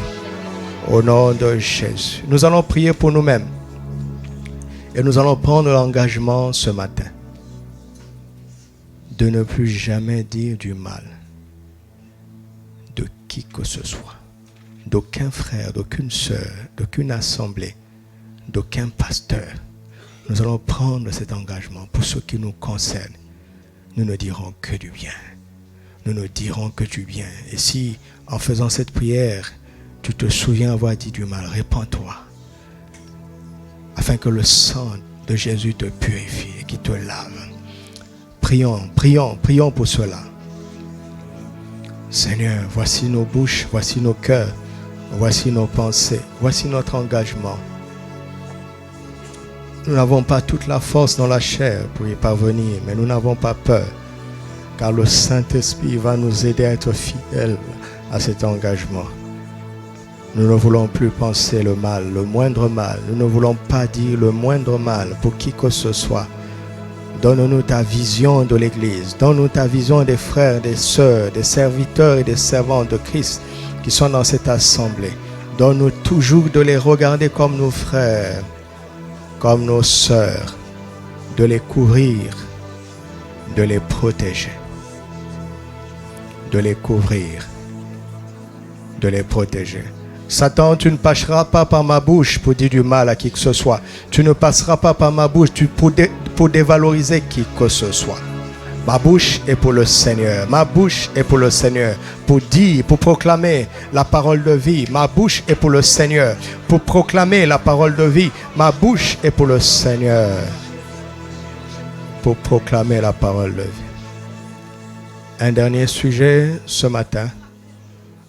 Au nom de Jésus. Nous allons prier pour nous-mêmes. Et nous allons prendre l'engagement ce matin de ne plus jamais dire du mal de qui que ce soit, d'aucun frère, d'aucune sœur, d'aucune assemblée, d'aucun pasteur. Nous allons prendre cet engagement pour ce qui nous concerne. Nous ne dirons que du bien. Nous ne dirons que du bien. Et si, en faisant cette prière, tu te souviens avoir dit du mal, répands-toi. Afin que le sang de Jésus te purifie et qu'il te lave. Prions pour cela. Seigneur, voici nos bouches, voici nos cœurs, voici nos pensées, voici notre engagement. Nous n'avons pas toute la force dans la chair pour y parvenir, mais nous n'avons pas peur, car le Saint-Esprit va nous aider à être fidèles à cet engagement. Nous ne voulons plus penser le mal, le moindre mal. Nous ne voulons pas dire le moindre mal pour qui que ce soit. Donne-nous ta vision de l'Église. Donne-nous ta vision des frères, des sœurs, des serviteurs et des servantes de Christ qui sont dans cette assemblée. Donne-nous toujours de les regarder comme nos frères, comme nos sœurs, de les couvrir, de les protéger, de les couvrir, de les protéger. Satan, tu ne passeras pas par ma bouche pour dire du mal à qui que ce soit. Tu ne passeras pas par ma bouche pour dévaloriser qui que ce soit. Ma bouche est pour le Seigneur. Ma bouche est pour le Seigneur. Pour dire, pour proclamer la parole de vie. Ma bouche est pour le Seigneur. Pour proclamer la parole de vie. Ma bouche est pour le Seigneur. Pour proclamer la parole de vie. Un dernier sujet ce matin,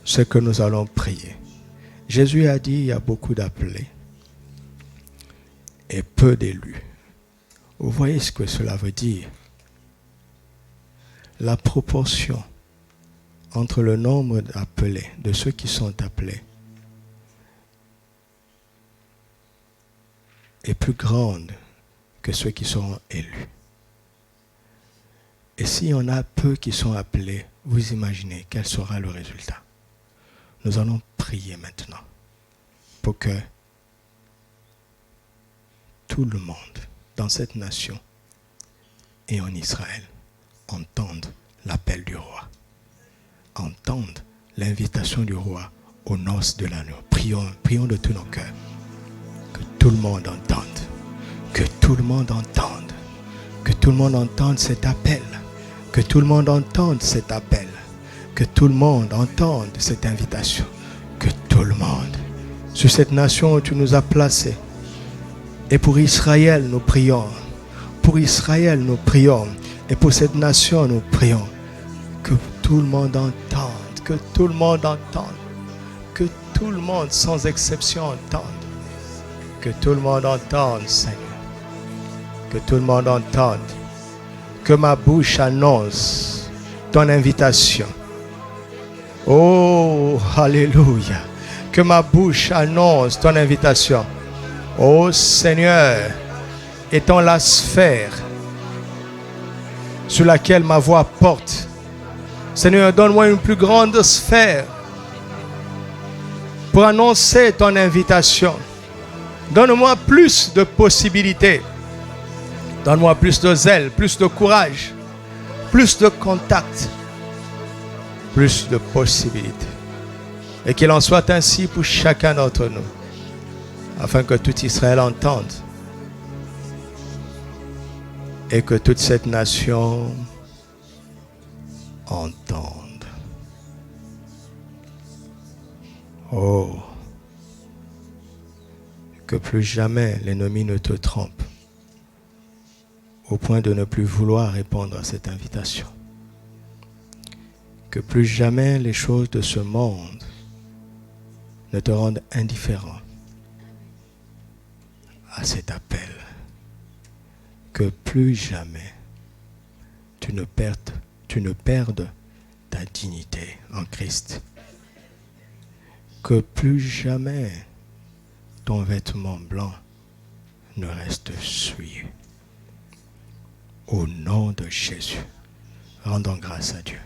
c'est que nous allons prier. Jésus a dit, il y a beaucoup d'appelés et peu d'élus. Vous voyez ce que cela veut dire? La proportion entre le nombre d'appelés, de ceux qui sont appelés, est plus grande que ceux qui seront élus. Et s'il y en a peu qui sont appelés, vous imaginez quel sera le résultat? Nous allons prier maintenant pour que tout le monde dans cette nation et en Israël entende l'appel du roi, entende l'invitation du roi aux noces de l'agneau. Prions de tout nos cœurs. Que tout le monde entende, que tout le monde entende, que tout le monde entende cet appel, que tout le monde entende cet appel. Que tout le monde entende cette invitation. Que tout le monde, sur cette nation où tu nous as placés. Et pour Israël, nous prions. Pour Israël, nous prions. Et pour cette nation, nous prions. Que tout le monde entende. Que tout le monde entende. Que tout le monde, sans exception, entende. Que tout le monde entende, Seigneur. Que tout le monde entende. Que ma bouche annonce ton invitation. Oh, alléluia. Que ma bouche annonce ton invitation. Oh Seigneur, étant la sphère sur laquelle ma voix porte. Seigneur, donne-moi une plus grande sphère pour annoncer ton invitation. Donne-moi plus de possibilités. Donne-moi plus de zèle, plus de courage, plus de contact. Plus de possibilités. Et qu'il en soit ainsi pour chacun d'entre nous, afin que tout Israël entende et que toute cette nation entende. Oh, que plus jamais l'ennemi ne te trompe au point de ne plus vouloir répondre à cette invitation. Que plus jamais les choses de ce monde ne te rendent indifférent à cet appel. Que plus jamais tu ne perdes ta dignité en Christ. Que plus jamais ton vêtement blanc ne reste souillé. Au nom de Jésus, rendons grâce à Dieu.